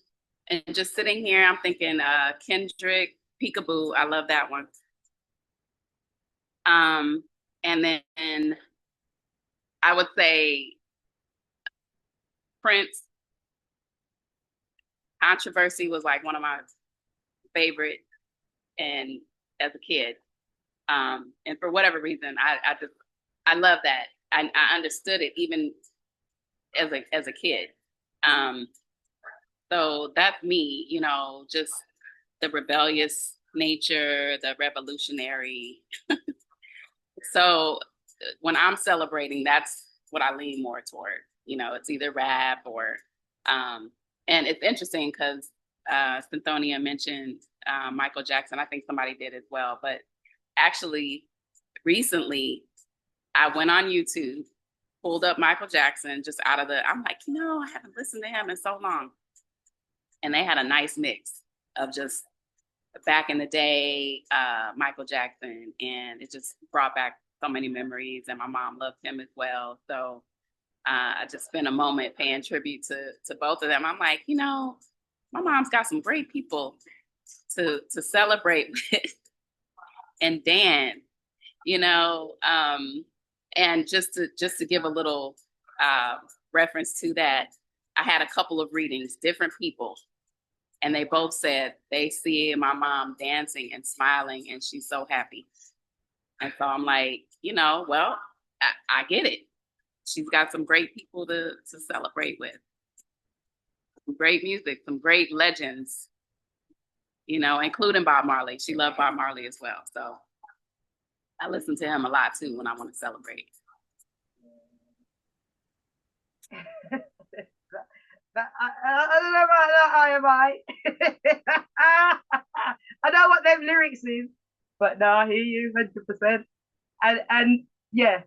just sitting here, I'm thinking Kendrick, Peekaboo. I love that one. And then I would say Prince. Controversy was like one of my favorite, and as a kid. And for whatever reason, I love that. I understood it even as a kid. So that's me, you know, just the rebellious nature, the revolutionary. So when I'm celebrating, that's what I lean more toward. You know, it's either rap or, and it's interesting because Cynthonia mentioned Michael Jackson. I think somebody did as well. But actually, recently, I went on YouTube, pulled up Michael Jackson just out of I'm like, you know, I haven't listened to him in so long. And they had a nice mix of just back in the day, Michael Jackson. And it just brought back so many memories. And my mom loved him as well. So I just spent a moment paying tribute to both of them. I'm like, you know, my mom's got some great people to celebrate with and dance, you know. And just to give a little reference to that, I had a couple of readings, different people, and they both said they see my mom dancing and smiling, and she's so happy. And so I'm like, you know, well, I get it. She's got some great people to celebrate with. Some great music, some great legends, you know, including Bob Marley. She loved Bob Marley as well. So I listen to him a lot too when I want to celebrate. I don't know about that, am I? I know what them lyrics is, but no, I hear you 100%. And yeah,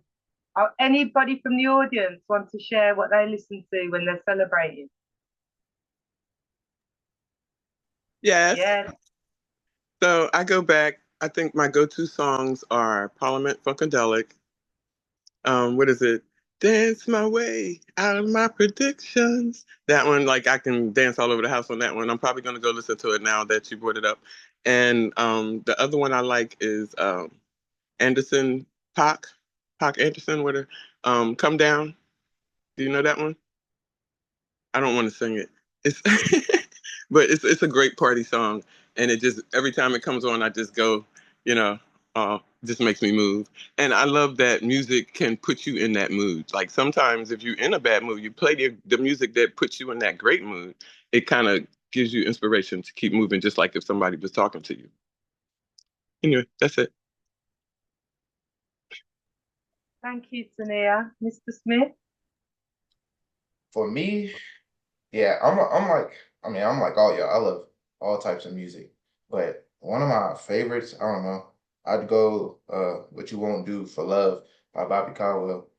anybody from the audience want to share what they listen to when they're celebrating? Yes. Yes. So I go back. I think my go-to songs are Parliament Funkadelic. What is it? Dance my way out of my predictions. That one, like I can dance all over the house on that one. I'm probably gonna go listen to it now that you brought it up. And the other one I like is Anderson Pac Anderson with her Come Down. Do you know that one? I don't want to sing it. It's but it's a great party song, and it just every time it comes on, I just go, you know, just makes me move. And I love that music can put you in that mood. Like sometimes if you're in a bad mood, you play the music that puts you in that great mood. It kind of gives you inspiration to keep moving, just like if somebody was talking to you. Anyway, that's it. Thank you, Tenia. Mr. Smith? For me, yeah, I'm like, I mean, I'm like all y'all. I love all types of music, but one of my favorites, I don't know, I'd go "What You Won't Do for Love" by Bobby Caldwell.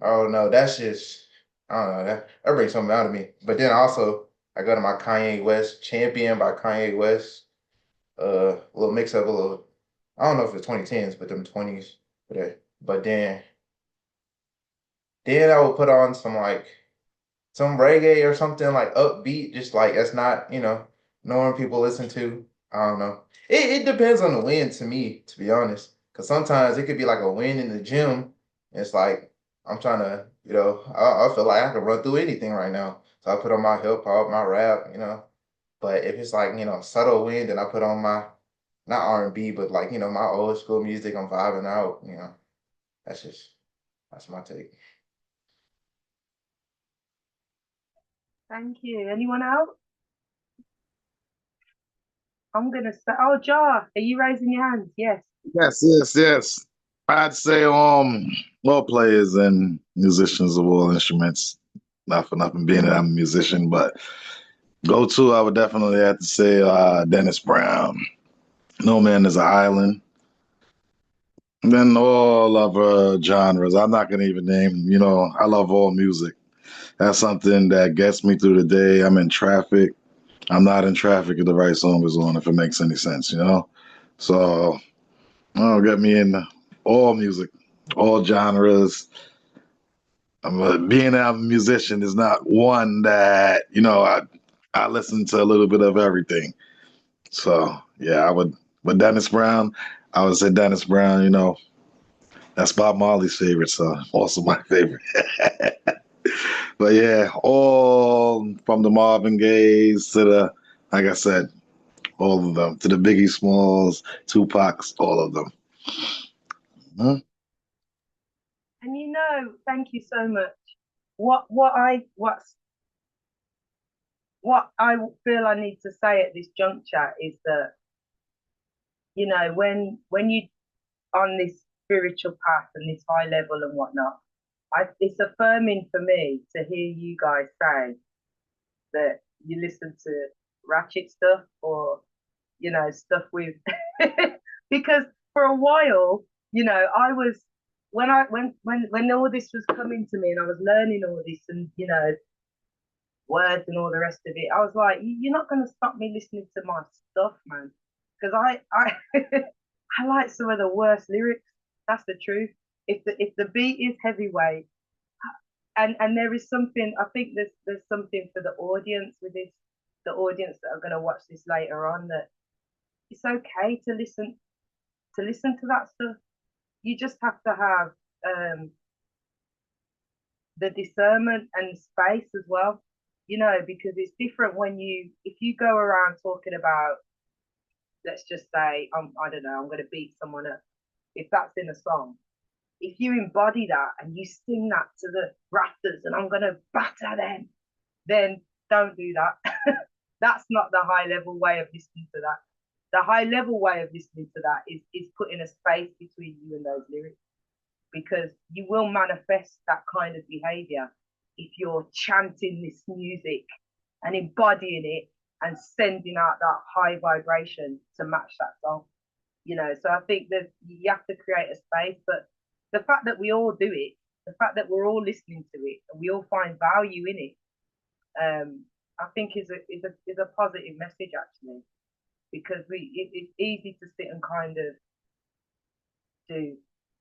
I don't know, that's just, I don't know, that brings something out of me. But then also, I go to my Kanye West "Champion" by Kanye West. A little mix up, a little, I don't know if it's 2010s, but them 20s. But then I would put on some like some reggae or something like upbeat, just like that's not, knowing people listen to. I don't know. It depends on the win to me, to be honest. Because sometimes it could be like a win in the gym. And it's like I'm trying to, I feel like I can run through anything right now. So I put on my hip hop, my rap. But if it's like, subtle win, then I put on my not R&B, but like, my old school music. I'm vibing out. That's just that's my take. Thank you. Anyone else? I'm gonna say, oh, Jah, are you raising your hand? Yes. Yes. I'd say all players and musicians of all instruments. Not for nothing being that I'm a musician, but go to I would definitely have to say Dennis Brown. No Man is an Island. And then all other genres. I'm not gonna even name, I love all music. That's something that gets me through the day. I'm in traffic. I'm not in traffic if the right song is on, if it makes any sense. So get me in all music, all genres. Being a musician is not one that, I listen to a little bit of everything. So yeah, with Dennis Brown, I would say Dennis Brown, that's Bob Marley's favorite, so also my favorite. But yeah, all from the Marvin Gayes to the, like I said, all of them, to the Biggie Smalls, Tupac's, all of them. Hmm? And thank you so much. What I feel I need to say at this juncture is that, when you on this spiritual path and this high level and whatnot, it's affirming for me to hear you guys say that you listen to ratchet stuff or stuff with because for a while, I was when all this was coming to me and I was learning all this and words and all the rest of it, I was like, you're not going to stop me listening to my stuff, man, because I I like some of the worst lyrics. That's the truth. If the beat is heavyweight, and there is something, I think there's something for the audience with this, the audience that are going to watch this later on, that it's okay to listen to that stuff. You just have to have the discernment and space as well, because it's different if you go around talking about, let's just say, I don't know, I'm going to beat someone up. If that's in a song, if you embody that and you sing that to the rafters and I'm going to batter them, then don't do that. That's not the high level way of listening to that. The high level way of listening to that is putting a space between you and those lyrics, because you will manifest that kind of behavior if you're chanting this music and embodying it and sending out that high vibration to match that song. So I think that you have to create a space, but the fact that we all do it, the fact that we're all listening to it and we all find value in it, I think is a positive message, actually, because it's easy to sit and kind of do,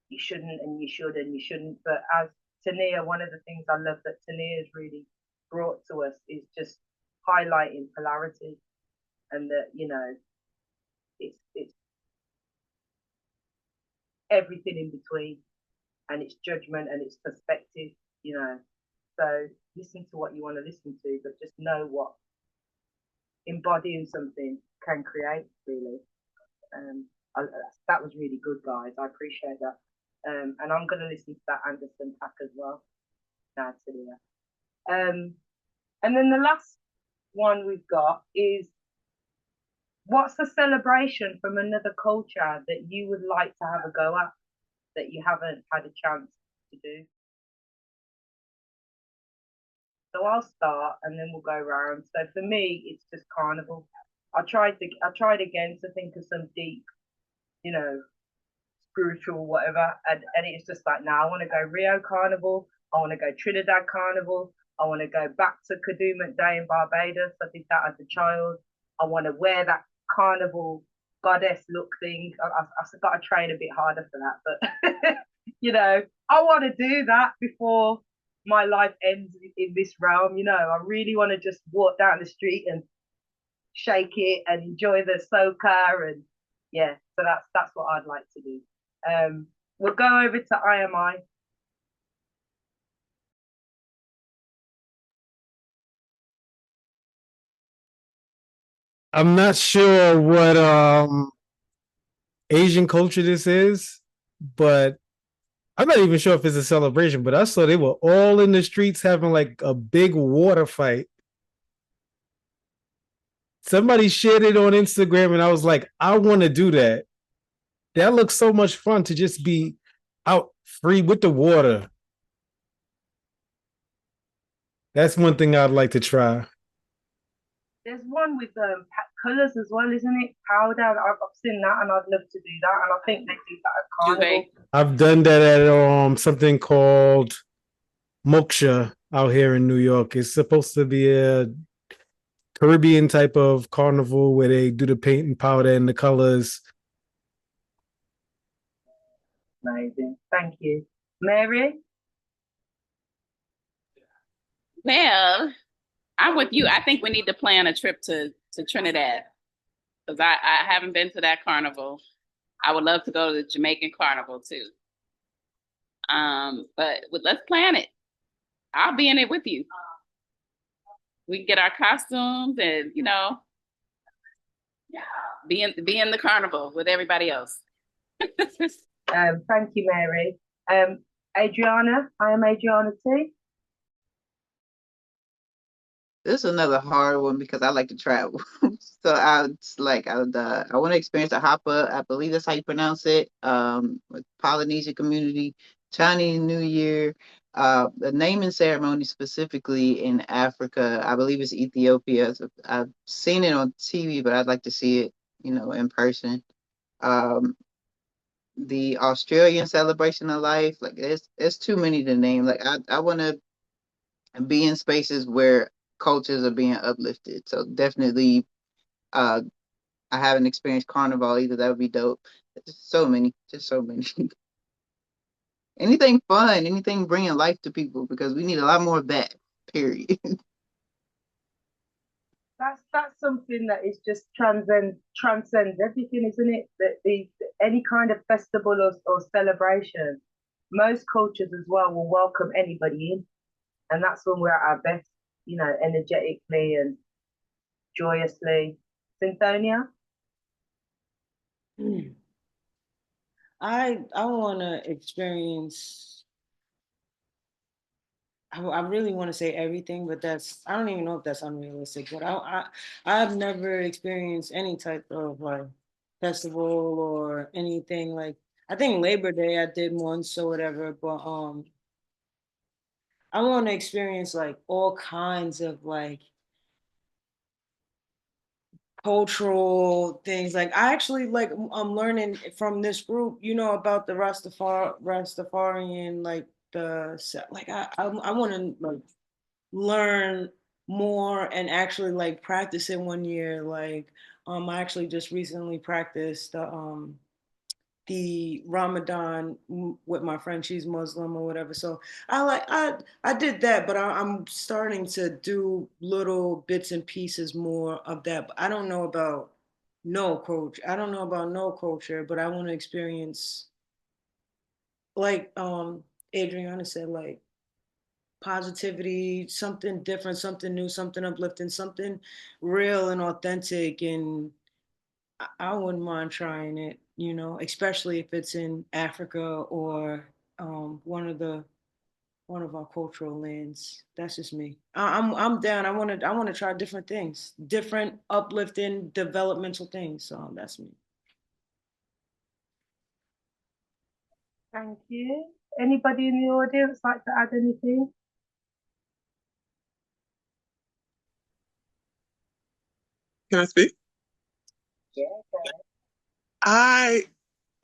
you shouldn't and you should and you shouldn't. But as Tenia, one of the things I love that Tenia has really brought to us is just highlighting polarity, and that it's everything in between, and it's judgment and it's perspective. So listen to what you want to listen to, but just know what embodying something can create, really. That was really good, guys. I appreciate that. And I'm gonna listen to that Anderson pack as well. Now to the and then the last one we've got is, what's a celebration from another culture that you would like to have a go at that you haven't had a chance to do? So I'll start and then we'll go around. So for me, it's just carnival. I tried again to think of some deep, you know, spiritual whatever, and it's just like, now I want to go Rio Carnival, I want to go Trinidad Carnival, I want to go back to Kadooment Day in Barbados. I did that as a child. I want to wear that carnival goddess look thing. I've got to train a bit harder for that, but you know, I want to do that before my life ends in this realm. You know, I really want to just walk down the street and shake it and enjoy the soca, and yeah, so that's what I'd like to do. We'll go over to IMI. I'm not sure what Asian culture this is, but I'm not even sure if it's a celebration, but I saw they were all in the streets having like a big water fight. Somebody shared it on Instagram and I was like, I want to do that. That looks so much fun to just be out free with the water. That's one thing I'd like to try. There's one with colours as well, isn't it? Powder. I've seen that, and I'd love to do that. And I think they do that at Carnival. I've done that at something called Moksha out here in New York. It's supposed to be a Caribbean type of carnival where they do the paint and powder and the colors. Amazing. Thank you. Mary? Well, I'm with you. I think we need to plan a trip to Trinidad, because I haven't been to that carnival. I would love to go to the Jamaican carnival too. But let's plan it. I'll be in it with you. We can get our costumes and, you know, be in the carnival with everybody else. Thank you, Mary. Adriana, I am Adriana T. This is another hard one because I like to travel. So I want to experience the Hapa. I believe that's how you pronounce it. With Polynesian community, Chinese New Year, the naming ceremony specifically in Africa. I believe it's Ethiopia. So I've seen it on TV, but I'd like to see it, you know, in person. The Australian celebration of life, like it's too many to name. Like I want to be in spaces where cultures are being uplifted. So definitely, I haven't experienced Carnival either. That would be dope. Just so many. Anything fun, anything bringing life to people, because we need a lot more of that. Period. That's something that is just transcends everything, isn't it? That any kind of festival or celebration, most cultures as well will welcome anybody in, and that's when we're at our best, you know, energetically and joyously. Cynthonia? I want to experience. I really want to say everything, but I don't even know if that's unrealistic. But I've never experienced any type of like festival or anything like. I think Labor Day I did once or whatever, but I want to experience like all kinds of like cultural things. Like I actually like I'm learning from this group, you know, about the Rastafarian like I want to like learn more and actually like practice it one year. Like I actually just recently practiced the Ramadan with my friend. She's Muslim or whatever. So I did that, but I'm starting to do little bits and pieces more of that. But I don't know about no culture. I don't know about no culture, but I want to experience like Adriana said, like positivity, something different, something new, something uplifting, something real and authentic, and I wouldn't mind trying it, you know, especially if it's in Africa or one of our cultural lands. That's just me. I'm down. I want to try different things, different uplifting, developmental things. So that's me. Thank you. Anybody in the audience like to add anything? Can I speak? Yeah. I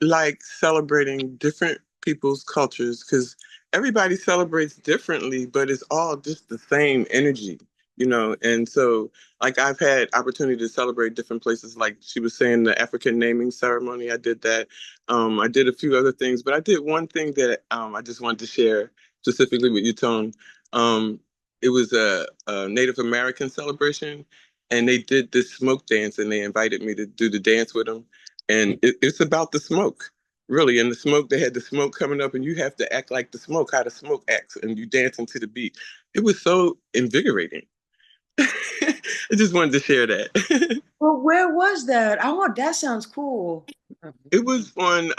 like celebrating different people's cultures because everybody celebrates differently, but it's all just the same energy, you know. And so, like, I've had opportunity to celebrate different places. Like she was saying, the African naming ceremony, I did that. I did a few other things, but I did one thing that I just wanted to share specifically with you, Tone. It was a Native American celebration, and they did this smoke dance, and they invited me to do the dance with them, and it's about the smoke, really. And the smoke, they had the smoke coming up, and you have to act like the smoke, how the smoke acts, and you dancing to the beat. It was so invigorating. I just wanted to share that. Well, where was that? That sounds cool. It was on,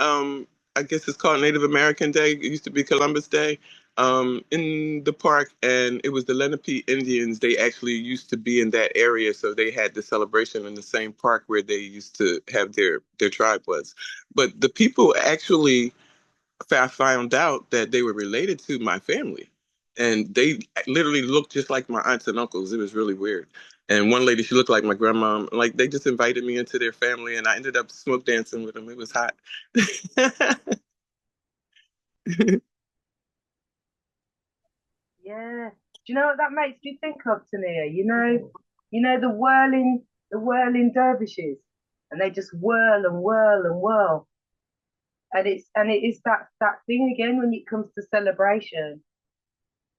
I guess it's called Native American Day. It used to be Columbus Day, in the park, and it was the Lenape Indians. They actually used to be in that area, so they had the celebration in the same park where they used to have their tribe was. But the people actually, I found out that they were related to my family, and they literally looked just like my aunts and uncles. It was really weird. And one lady, she looked like my grandma. Like they just invited me into their family, and I ended up smoke dancing with them. It was hot. Yeah. Do you know what that makes me think of, Tania? You know the whirling dervishes, and they just whirl and whirl and whirl. And it is that thing again when it comes to celebration.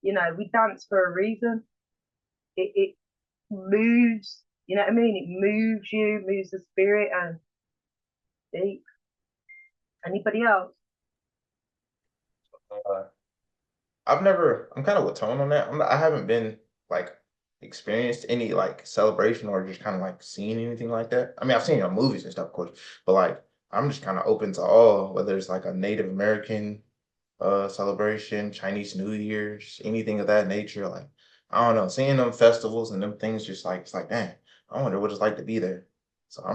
We dance for a reason. It moves, you know what I mean? It moves you, moves the spirit and deep. Anybody else? Uh, I'm kind of with Tone on that. I haven't been like experienced any like celebration or just kind of like seen anything like that. I mean, I've seen it on movies and stuff, of course, but like I'm just kind of open to all, whether it's like a Native American celebration, Chinese New Year's, anything of that nature. Like, I don't know, seeing them festivals and them things just like it's like, dang, I wonder what it's like to be there. So I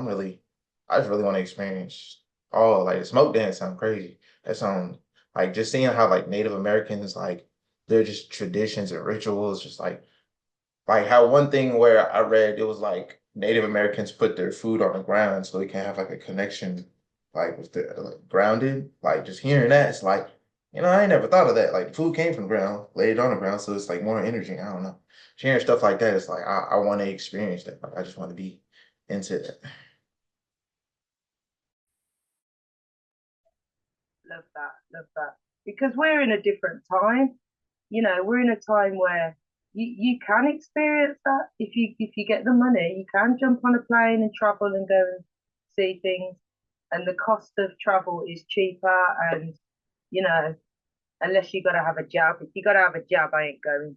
just really want to experience all like the smoke dance sound crazy. That sound like just seeing how like Native Americans like they're just traditions and rituals, just like how one thing where I read it was like Native Americans put their food on the ground so they can have like a connection like with the like, grounded. Like just hearing that, it's like, I ain't never thought of that. Like the food came from the ground, laid on the ground, so it's like more energy. I don't know. Sharing stuff like that, it's like I want to experience that. Like I just want to be into that. Love that, love that. Because we're in a different time. We're in a time where you can experience that if you get the money. You can jump on a plane and travel and go and see things, and the cost of travel is cheaper. And you know, unless you gotta have a job, if you gotta have a job, I ain't going.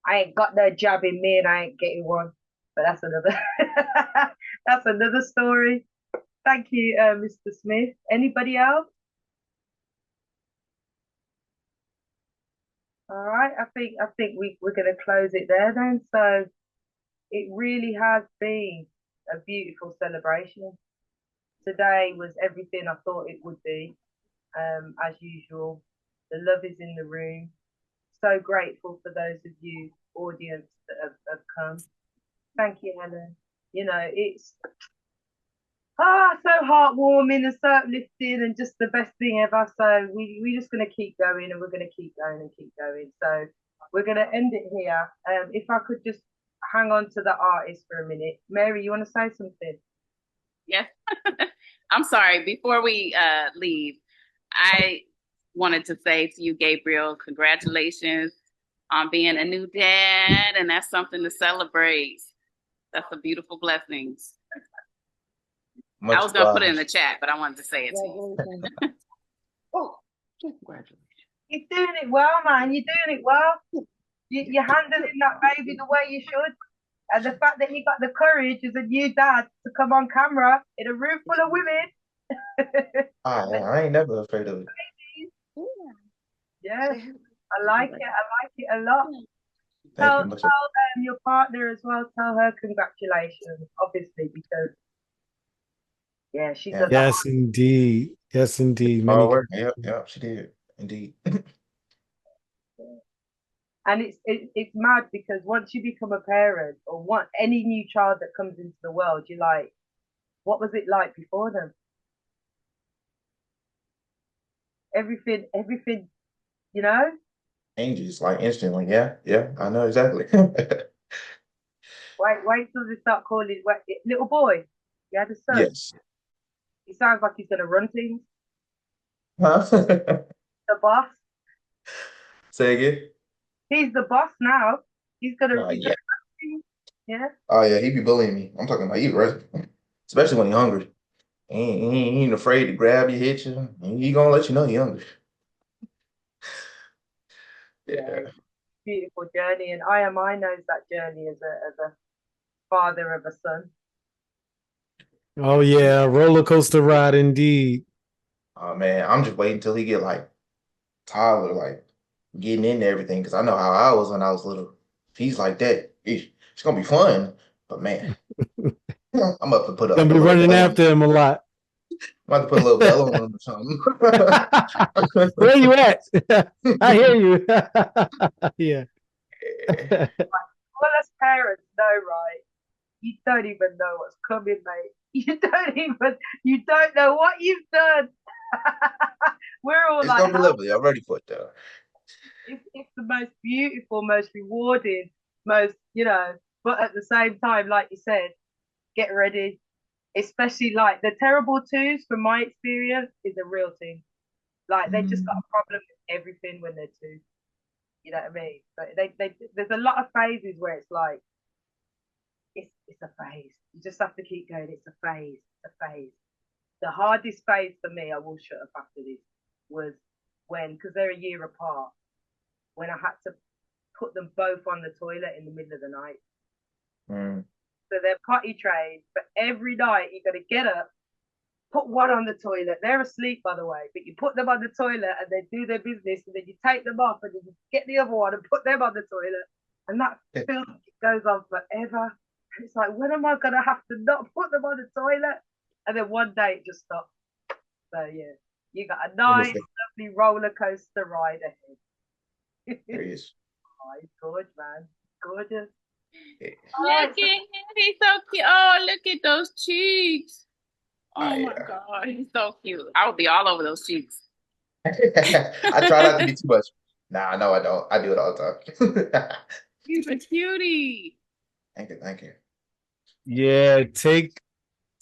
I ain't got no job in me, and I ain't getting one. But that's another that's another story. Thank you, Mr. Smith. Anybody else? All right, I think we're going to close it there then. So it really has been a beautiful celebration. Today was everything I thought it would be. As usual, the love is in the room. So grateful for those of you audience that have come. Thank you, Helen. It's so heartwarming and so uplifting and just the best thing ever. So we're just going to keep going, and we're going to keep going and keep going. So we're going to end it here. If I could just hang on to the artist for a minute. Mary, you want to say something? Yes. I'm sorry. Before we leave, I wanted to say to you, Gabriel, congratulations on being a new dad, and that's something to celebrate. That's a beautiful blessing. Much I was going to put it in obliged. the chat, but I wanted to say it to you. Oh, congratulations. You're doing it well, man. You're doing it well. You're handling that baby the way you should. And the fact that he got the courage as a new dad to come on camera in a room full of women. I ain't never afraid of it. Yeah, I like it. I like it a lot. Thank Tell you much. your partner as well. Tell her congratulations, obviously, because yeah, she's Yeah. a Yes, indeed. Yes, indeed. Many Hard work. Yep, she did. Indeed. and it's mad because once you become a parent or want any new child that comes into the world, you're like, what was it like before them? Everything, you know. Changes like instantly. Yeah, I know exactly. Wait till they start calling little boy. You had a son. Yes. He sounds like he's gonna run things. Huh? The boss. Say again. He's the boss now. He's gonna. Oh He's yeah. gonna run things. Yeah. Oh yeah. He be bullying me. I'm talking about you, right? Especially when you're hungry. He ain't afraid to grab you, hit you. He gonna let you know you're hungry. Yeah. Beautiful journey, and I knows that journey as a father of a son. Oh yeah, roller coaster ride indeed. Oh man, I'm just waiting till he get like toddler, like getting into everything. Because I know how I was when I was little. If he's like that, it's gonna be fun. But man, I'm up to put Gonna like a be little running bell on. after him a lot. I'm about to put a little bell on him or something. Where you at? I hear you. Yeah. Well, as parents know, right? You don't even know what's coming, mate. You don't know what you've done. We're all It's like, gonna be lovely. I'm ready for it though. it's the most beautiful, most rewarding, most, but at the same time, like you said, get ready. Especially like the terrible twos, from my experience, is a real thing. Like they just got a problem with everything when they're two. You know what I mean? But there's a lot of phases where it's like, it's a phase. You just have to keep going. It's a phase. It's a phase. The hardest phase for me, I will shut up after this, was when, because they're a year apart, when I had to put them both on the toilet in the middle of the night. So they're potty trained, but every night you got to get up, put one on the toilet. They're asleep, by the way, but you put them on the toilet and they do their business, and then you take them off and you get the other one and put them on the toilet. And that feels like it goes on forever. And it's like, when am I going to have to not put them on the toilet? And then one day it just stops. So, yeah, you got a nice, lovely roller coaster ride ahead. There he is. Oh, he's gorgeous, man. Gorgeous. Look at him. He's so cute. Oh, look at those cheeks. Oh my God, he's so cute. I would be all over those cheeks. I try not to be too much. Nah, no, I don't. I do it all the time. He's a cutie. Thank you. Yeah, take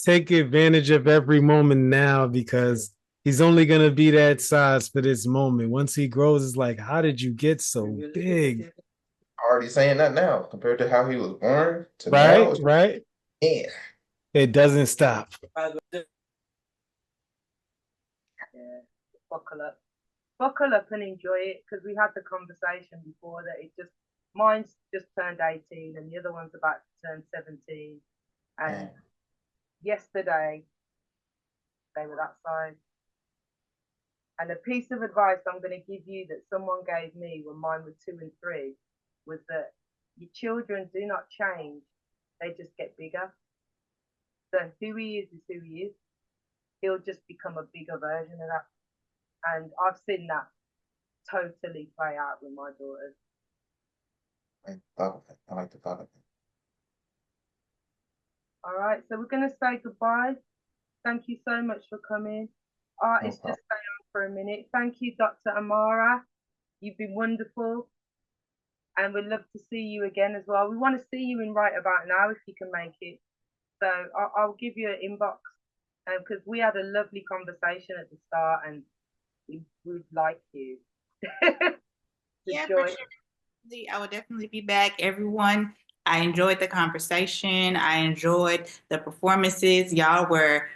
advantage of every moment now, because he's only gonna be that size for this moment. Once he grows, it's like, how did you get so big? Already saying that now compared to how he was born to now. Right. Yeah. It doesn't stop. Yeah, buckle up and enjoy it, because we had the conversation before that mine's just turned 18 and the other one's about to turn 17, and yesterday they were that size. And a piece of advice I'm going to give you that someone gave me when mine were 2 and 3 was that your children do not change, they just get bigger. So who he is who he is. He'll just become a bigger version of that. And I've seen that totally play out with my daughters. I like the thought of it. All right, so we're going to say goodbye. Thank you so much for coming. Artists, just stay on for a minute. Thank you, Dr. Amara. You've been wonderful. And we'd love to see you again as well. We want to see you in right about now if you can make it. So I'll give you an inbox, because we had a lovely conversation at the start and we would like you. Yeah, for sure. I will definitely be back, everyone. I enjoyed the conversation. I enjoyed the performances. Y'all were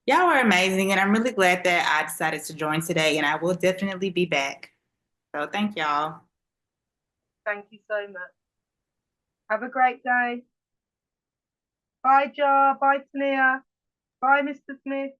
amazing, and I'm really glad that I decided to join today, and I will definitely be back. So thank y'all. Thank you so much. Have a great day. Bye, JahJah. Bye, Tenia. Bye, Mr. Smith.